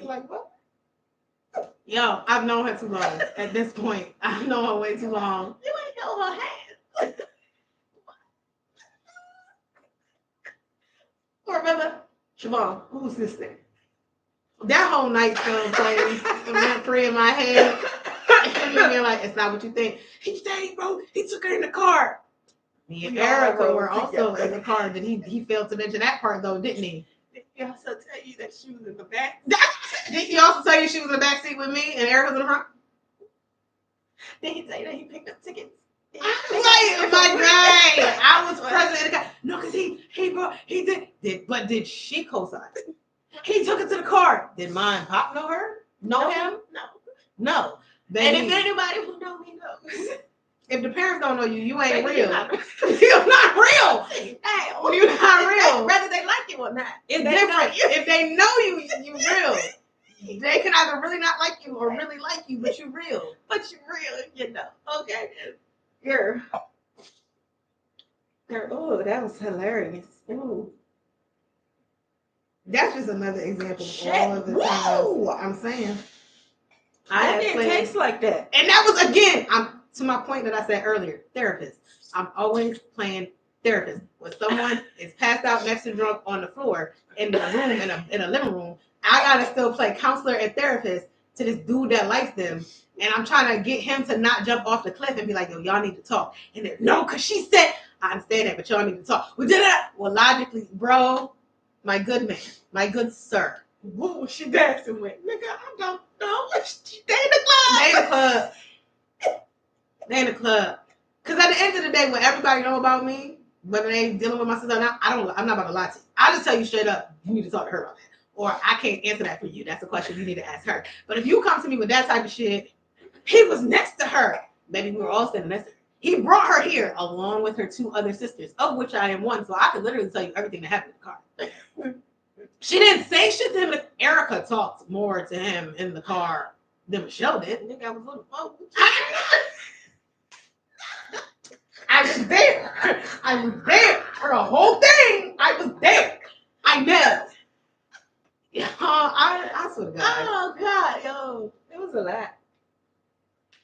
Like what? yo, I've known her too long. At this point, I've known her way too long. You ain't know her hands. Remember? Siobhan, who's this thing? That whole night still plays rent free in my head. And me being like, it's not what you think. He stayed, bro. He took her in the car. Me and Erica were also in the car. Did he failed to mention that part though, didn't he? Did he also tell you that she was in the back? Did he also tell you she was in the back seat with me and Erica was in the front? Did he tell you that he picked up tickets? Like, my guy, I was present in the car. No, because he did. Did she co-sign? He took it to the car. Did mine pop know her? Know him? No. Baby. And if anybody who know me knows. If the parents don't know you, you ain't Baby, real. you're not real. Hey, You're not real. Whether they like you or not. It's different. If they know you, you real. They can either really not like you or really like you, but you real. But you real, you know. Okay. Girl. Oh, that was hilarious. Ooh. That's just another example of Shit. all of the Whoa. times I'm saying. I didn't taste like that. And that was, again, to my point that I said earlier, therapist. I'm always playing therapist. When someone is passed out next to drunk on the floor in the room, in a living room, I gotta still play counselor and therapist to this dude that likes them. And I'm trying to get him to not jump off the cliff and be like, yo, y'all need to talk. And then, no, because she said, I understand that, but y'all need to talk. We did it. Well, logically, bro, my good man, my good sir. What was she dancing with? Nigga, I don't know. They in the club. They in the club. They in the club. Because at the end of the day, when everybody know about me, whether they dealing with my sister or not, I'm not about to lie to you. I'll just tell you straight up, you need to talk to her about that. Or I can't answer that for you. That's a question you need to ask her. But if you come to me with that type of shit, he was next to her. Maybe we were all standing next to her. He brought her here along with her 2 other sisters, of which I am one. So I could literally tell you everything that happened in the car. She didn't say shit to him. Erica talked more to him in the car than Michelle did. Nigga, I was on the phone. I was there. I was there for the whole thing. I was there. I know. Yeah, I swear to God. Oh God, yo, it was a lot.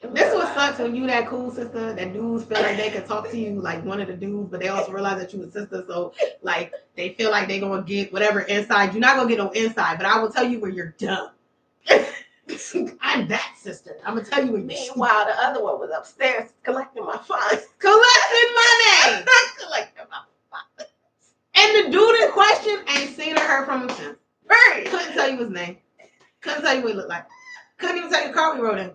This what sucks when you that cool sister that dudes feel like they can talk to you like one of the dudes, but they also realize that you a sister, so like they feel like they gonna get whatever inside. You're not gonna get no inside, but I will tell you where you're dumb. I'm that sister. I'm gonna tell you where you're. Meanwhile, the other one was upstairs collecting my funds. Collecting money. Collecting my funds. And the dude in question ain't seen or heard from him since. Right. Couldn't tell you his name. Couldn't tell you what he looked like. Couldn't even tell you the car we rode in.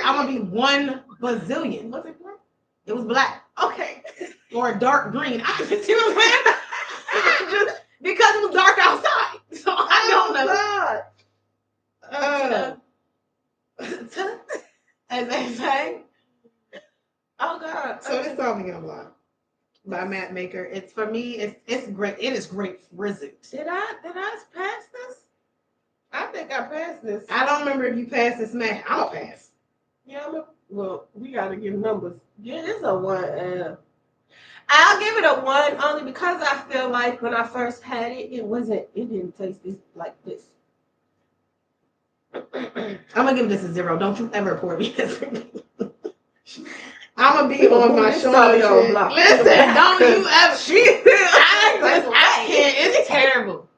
I'm gonna be 1 bazillion. Was it black? It was black. Okay. Or a dark green. I can see what I'm saying. Just because it was dark outside. So I don't know. As they say. Oh God. So it's Sauvignon Blanc by Matt Maker. It's for me. It's great. It is great result. Did I pass this? I think I passed this. I don't remember if you passed this, man. I'll pass. Yeah, well, we gotta give numbers. Yeah, it's a 1. I'll give it a 1 only because I feel like when I first had it, it didn't taste this like this. I'm gonna give this a 0. Don't you ever pour me this. I'm gonna be on my shoulder. Listen, don't you ever. I can't. It's terrible.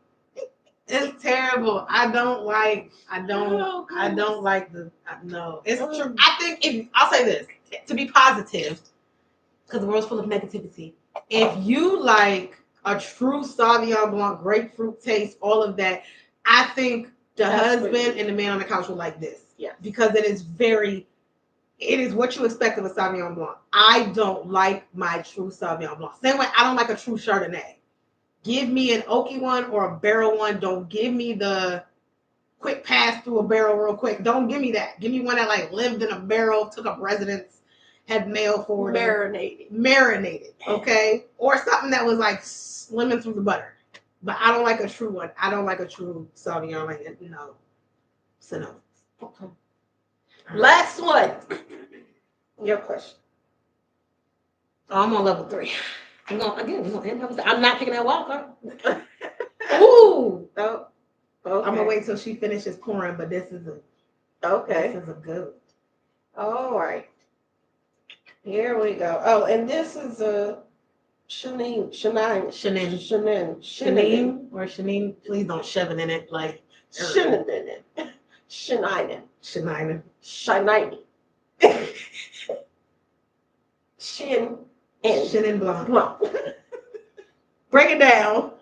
It's terrible. I don't like the. No, it's true. I think I'll say this to be positive, because the world's full of negativity. If you like a true Sauvignon Blanc, grapefruit taste, all of that, I think the husband and the man on the couch will like this. Yeah, because it is what you expect of a Sauvignon Blanc. I don't like my true Sauvignon Blanc. Same way I don't like a true Chardonnay. Give me an oaky one or a barrel one. Don't give me the quick pass through a barrel real quick. Don't give me that. Give me one that like lived in a barrel, took up residence, had mail for marinated. Okay, or something that was like swimming through the butter. But I don't like a true one. I don't like a true Sauvignon. Like no. So no. Okay. Last one. Your question. Oh, I'm on level 3. We're gonna end level 3. I'm not picking that wild card. Ooh. Oh, okay. I'm gonna wait till she finishes pouring, but this is a good. All right. Here we go. Oh, and this is a Chenin. Please don't shove it in it like Chenin in it. Chenin. Chenin Blanc. Break it down.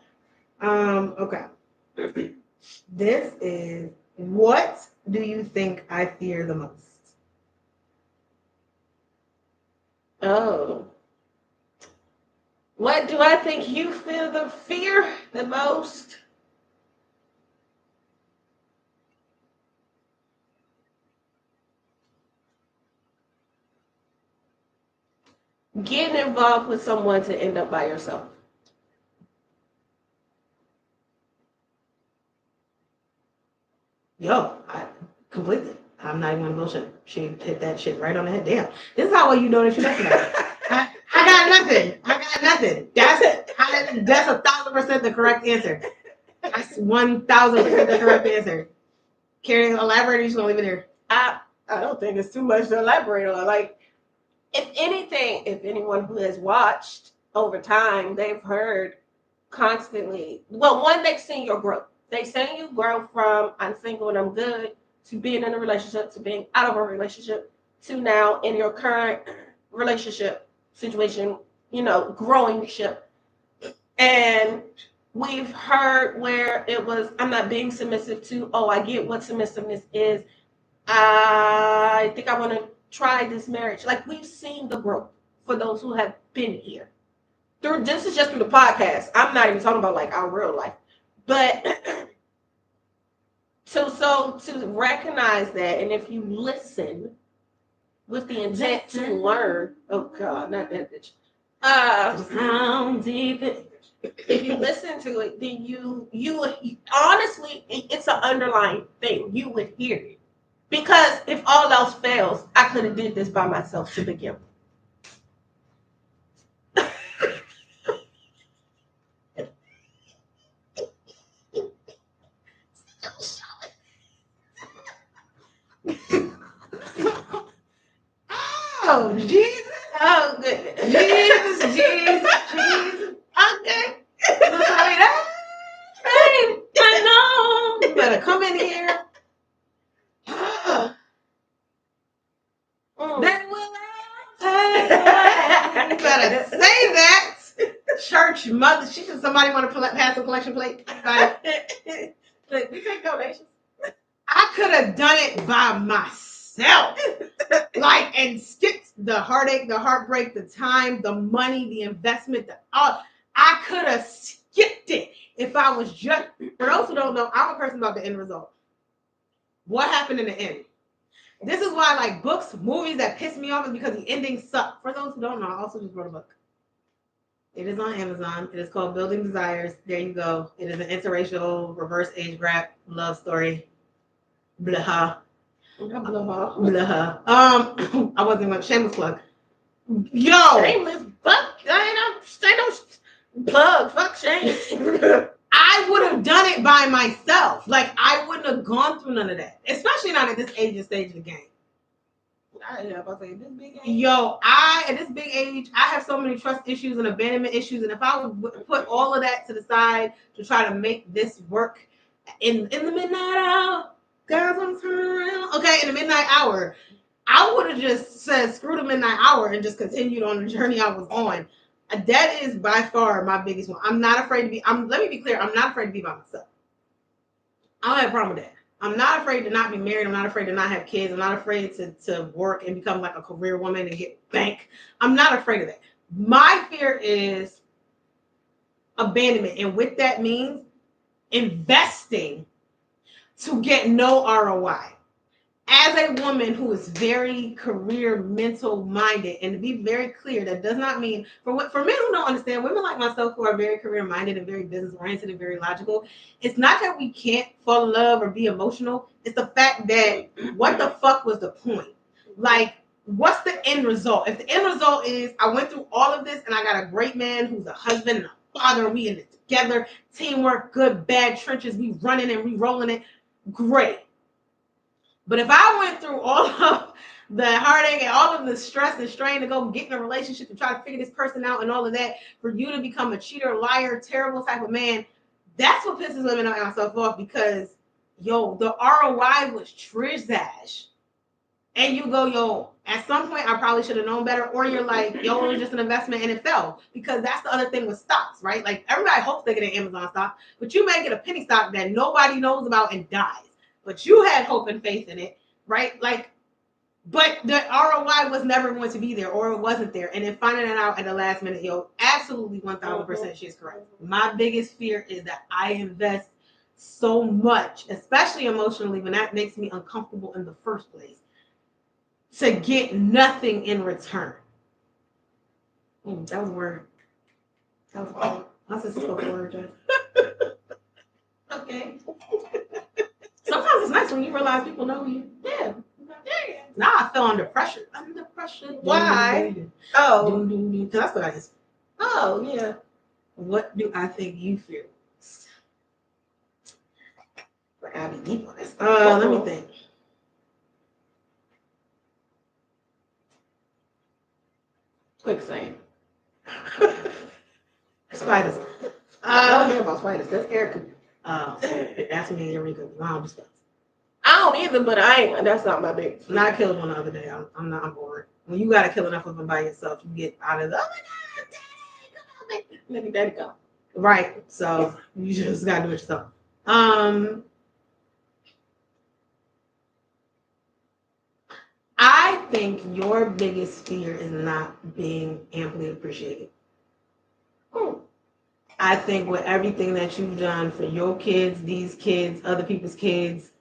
Okay. This is, what do you think I fear the most? Oh. What do I think you fear the most? Getting involved with someone to end up by yourself. Yo, completely. I'm not even gonna bullshit. She hit that shit right on the head. Damn. This is how well you know that you're nothing. I got nothing. That's 1,000% the correct answer. That's 1,000% the correct answer. Carrie, elaborate, or you just gonna leave it there? I don't think it's too much to elaborate on. Like, if anyone who has watched over time, they've heard constantly. Well, one, they've seen your growth. They've seen you grow from I'm single and I'm good to being in a relationship to being out of a relationship to now in your current relationship situation, growing the ship. And we've heard where it was, I'm not being submissive to, I get what submissiveness is. I think I want to try this marriage. Like, we've seen the growth for those who have been here. This is just through the podcast. I'm not even talking about like our real life. But so to recognize that, and if you listen with the intent to learn, oh God, not that bitch. If you listen to it, then you honestly, it's an underlying thing. You would hear it. Because if all else fails, I could have did this by myself to begin with. Oh, Jesus. Oh, goodness. Jesus. Okay. I know. You better come in here. That will you better say that. Church mother. Somebody want to pass a collection plate? Look, we take donations. I could have done it by myself. And skipped the heartache, the heartbreak, the time, the money, the investment, I could have skipped it if I was just, for those who don't know, I'm a person about the end result. What happened in the end? This is why I like books, movies that piss me off is because the endings suck. For those who don't know, I also just wrote a book. It is on Amazon. It is called Building Desires. There you go. It is an interracial, reverse age gap love story. Blah. Blah. I wasn't going to shameless plug. Yo. Shameless fuck. I don't plug. Fuck shame. I would have done it by myself. I wouldn't have gone through none of that. Especially not at this age and stage of the game. Yo, at this big age, I have so many trust issues and abandonment issues. And if I would put all of that to the side to try to make this work in the midnight hour, guys, I'm turning around. Okay, in the midnight hour, I would have just said screw the midnight hour and just continued on the journey I was on. That is by far my biggest one. I'm not afraid to be. Let me be clear. I'm not afraid to be by myself. I don't have a problem with that. I'm not afraid to not be married. I'm not afraid to not have kids. I'm not afraid to work and become like a career woman and get bank. I'm not afraid of that. My fear is abandonment. And what that means, investing to get no ROI. As a woman who is very career mental minded, and to be very clear, that does not mean for men who don't understand, women like myself who are very career minded and very business oriented and very logical, it's not that we can't fall in love or be emotional. It's the fact that what the fuck was the point? What's the end result? If the end result is I went through all of this and I got a great man who's a husband and a father, and we in it together, teamwork, good, bad, trenches, we running and re-rolling it, great. But if I went through all of the heartache and all of the stress and strain to go get in a relationship and try to figure this person out and all of that, for you to become a cheater, liar, terrible type of man, that's what pisses women and myself off because, the ROI was trizash. And you go, at some point I probably should have known better. Or you're like, it was just an investment and it fell. Because that's the other thing with stocks, right? Everybody hopes they get an Amazon stock, but you may get a penny stock that nobody knows about and dies. But you had hope and faith in it, right? But the ROI was never going to be there, or it wasn't there. And then finding it out at the last minute, absolutely 1000% she's correct. My biggest fear is that I invest so much, especially emotionally, when that makes me uncomfortable in the first place, to get nothing in return. That was a word. That was a word. That's a spoken word, Judge. Okay. Sometimes it's nice when you realize people know you. Yeah. Now I fell under pressure. Under pressure. Why? Oh. Because that's what I just. Oh, yeah. What do I think you feel? I gotta be deep on this. Let me think. Quicksand. Spiders. I don't hear about spiders. That's Erica. That's me and Eureka. I don't I don't don't either, but I ain't. That's not my biggest fear. And I killed one the other day. I'm bored. When you gotta kill enough of them by yourself, you get out of the, oh my God, daddy, come on, baby. Let daddy go. Right. So you just gotta do it yourself. I think your biggest fear is not being amply appreciated. I think with everything that you've done for your kids, these kids, other people's kids,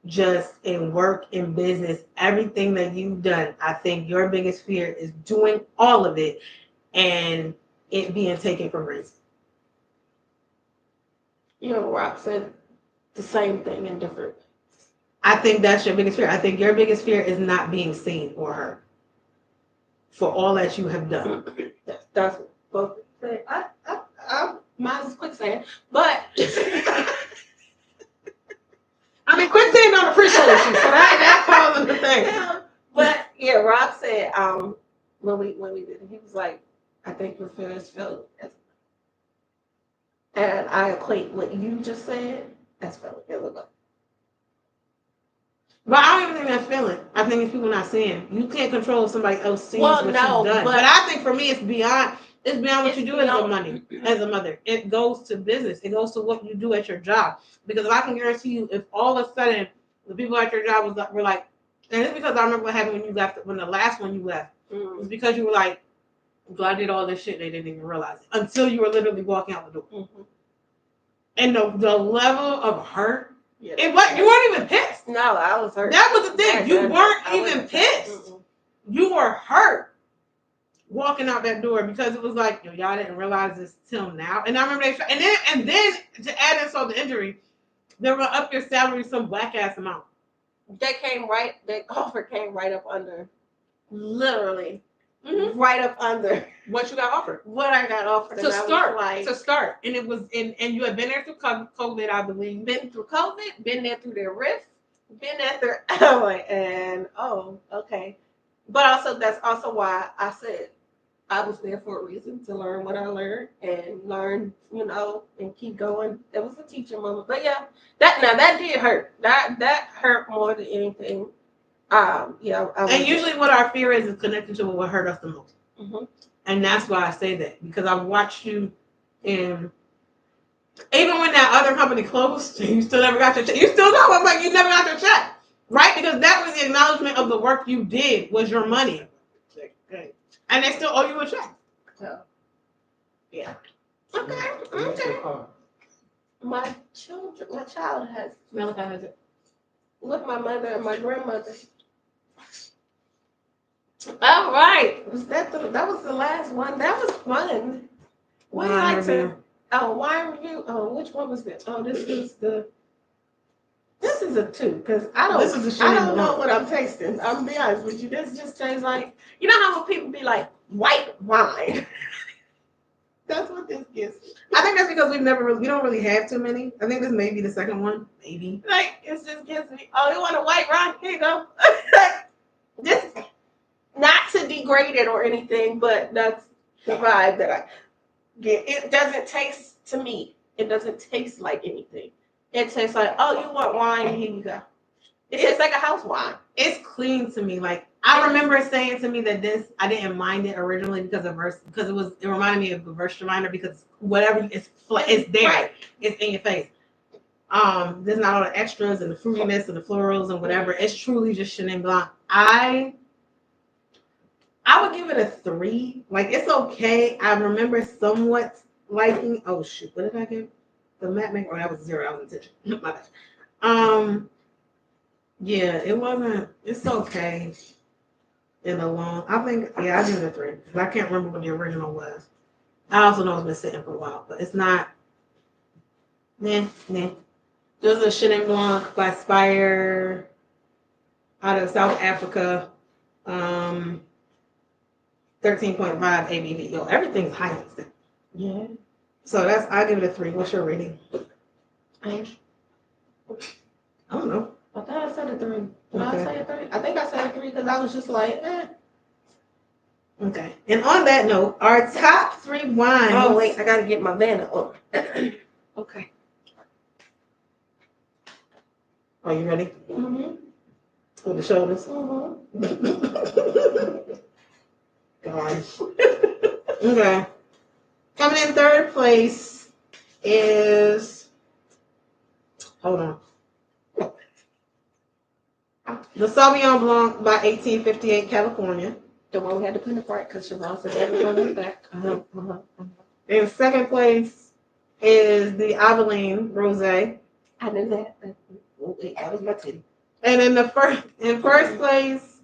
just in work, in business, everything that you've done, I think your biggest fear is doing all of it and it being taken for granted. You know, Rock said the same thing in different. I think that's your biggest fear. I think your biggest fear is not being seen or heard for all that you have done. That's both. Mine's quicksand, but I mean, quicksand don't appreciate you, so that falls in the thing. But yeah, Rob said when we did it, he was like, I think your feelings felt, and I equate what you just said as feeling. But I don't even think that's feeling. I think it's people not seeing. You can't control if somebody else sees what you've done. But I think for me, it's beyond what you do as a mother. It goes to business. It goes to what you do at your job. Because I can guarantee you, if all of a sudden the people at your job were like, and it's because I remember what happened when you left, when the last one you left, it was because you were like, so I did all this shit, they didn't even realize it until you were literally walking out the door. Mm-hmm. And the level of hurt. Yeah. You weren't even pissed. No, I was hurt. That was the thing. You weren't even pissed. Mm-mm. You were hurt walking out that door because it was like, y'all didn't realize this till now. And I remember and then to add insult to injury, they were up your salary some black ass amount. That offer came right up under, literally. Mm-hmm. Right up under what you got offered. What I got offered to start, and it was and you had been there through COVID, I believe. Been through COVID, been there through their rift, been there through. I'm like, and okay, but also that's also why I said I was there for a reason, to learn what I learned and learn, and keep going. It was a teaching moment, but yeah, that did hurt. That hurt more than anything. And usually what our fear is connected to what hurt us the most. Mm-hmm. And that's why I say that, because I've watched you in, even when that other company closed, you still never got your check. You still know I'm like, you never got your check, right? Because that was the acknowledgement of the work you did, was your money. Okay. And they still owe you a check. So, yeah. Okay. My child has. Malachi has it. With my mother and my grandmother. All right. That was the last one. That was fun. What do you like to? Wine review. Which one was this? This is a 2 because I don't know what I'm tasting. I'm gonna be honest with you. This just tastes like, you know how when people be like white wine. That's what this gives me. I think that's because we don't really have too many. I think this may be the second one. Maybe. Like, it just gives me, you want a white wine? Here you go. This, not to degrade it or anything, but that's the vibe that I get. It doesn't taste, to me, it doesn't taste like anything. It tastes like, you want wine? Here you go. It tastes like a house wine. It's clean to me. Like, I remember saying to me that I didn't mind it originally because it reminded me of a verse reminder, because whatever it's there, right. It's in your face. There's not all the extras and the fruitiness and the florals and whatever. It's truly just Chenin Blanc. I would give it a 3. Like, it's okay. I remember somewhat liking. Oh shoot, what did I give? The matte make? That was 0. That was intention. My bad. Yeah, it wasn't. It's okay. In the long, I think, I give it a 3. I can't remember what the original was. I also know it's been sitting for a while, but it's not. Nah. This is a Chenin Blanc by Spier out of South Africa. 13.5 ABV. Everything's high in this. Yeah. So I give it a 3. What's your rating? I don't know. I thought I said a 3. Did I say a 3? I think I said a 3 because I was just like, Okay. And on that note, our top 3 wines. Oh, wait. I got to get my Vanna up. Okay. Are you ready? Mm-hmm. With the shoulders. Mm-hmm. Gosh. Okay. Coming in third place is, hold on, the Sauvignon Blanc by 1858 California. The one we had to put in the front because Siobhan said everyone in the back. In second place is the Avaline Rosé. I knew that. That was my titty. And in first place,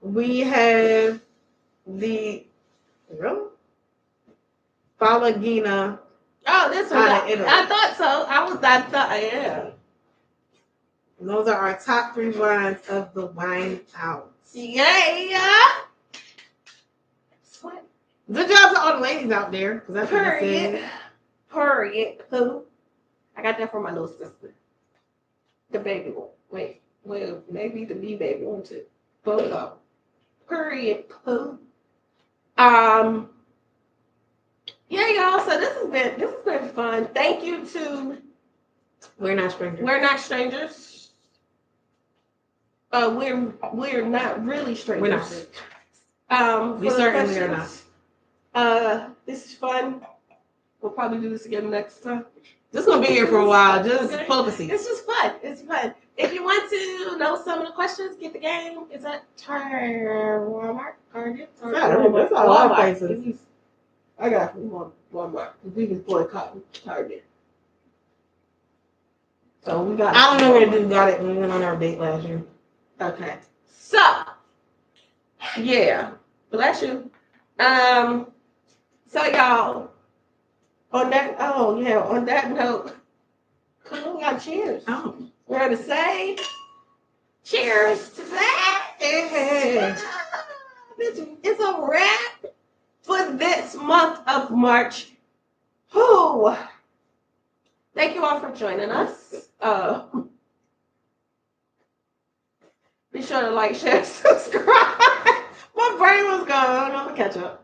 we have the Falaghina. Oh, this one. Out of Italy. I thought so. Yeah. Those are our top 3 wines of the wine house. Yeah. Sweat. Good job to all the ladies out there, because that's what they said. Period. Who? I got that from my little sister. The baby one. Wait. Well, maybe the B baby one too. Both of them. Period. Who? Yeah, y'all. So this has been fun. Thank you to We're Not Strangers. We're Not Strangers. We're not really strangers. We're not. We certainly are not. This is fun. We'll probably do this again next time. This is gonna be here for a while. Just pull up a seat. It's just fun. It's fun. If you want to know some of the questions, get the game. It's at Walmart. Target. That's a lot of places. I got it from Walmart. The biggest boycott Target. So we got. I don't know where the dude got it when we went on our date last year. Okay. So yeah, bless you. So y'all. On that note, come on, we got cheers. Oh. We're gonna say cheers to that. Yeah. It's a wrap for this month of March. Whew. Thank you all for joining us. Be sure to like, share, subscribe. My brain was gone. I'm gonna catch up.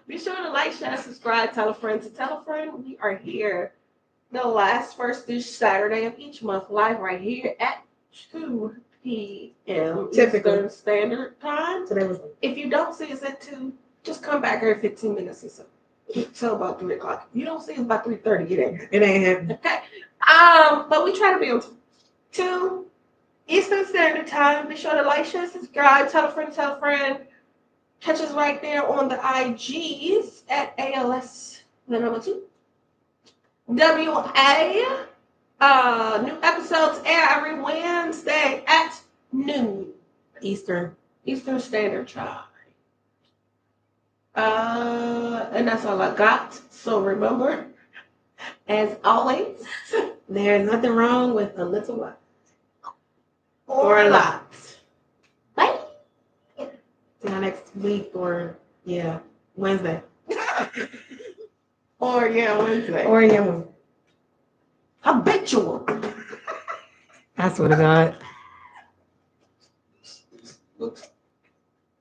Be sure to like, share, subscribe, tell a friend to tell a friend. We are here the last first Saturday of each month, live right here at 2 p.m. Eastern Standard Time. Today was. If you don't see us at 2, just come back every 15 minutes or so. Till about 3 o'clock. If you don't see us by 3:30, It ain't happening. Okay. But we try to be on 2 Eastern Standard Time. Be sure to like, share, subscribe, tell a friend, tell a friend. Catch us right there on the IGs at ALS, the number 2. WA. New episodes air every Wednesday at noon. Eastern Standard Time. And that's all I got. So remember, as always, there's nothing wrong with a little wine. Or a lot. Bye. See you next week Wednesday. Wednesday. Wednesday. Habitual. I swear to God. Oops.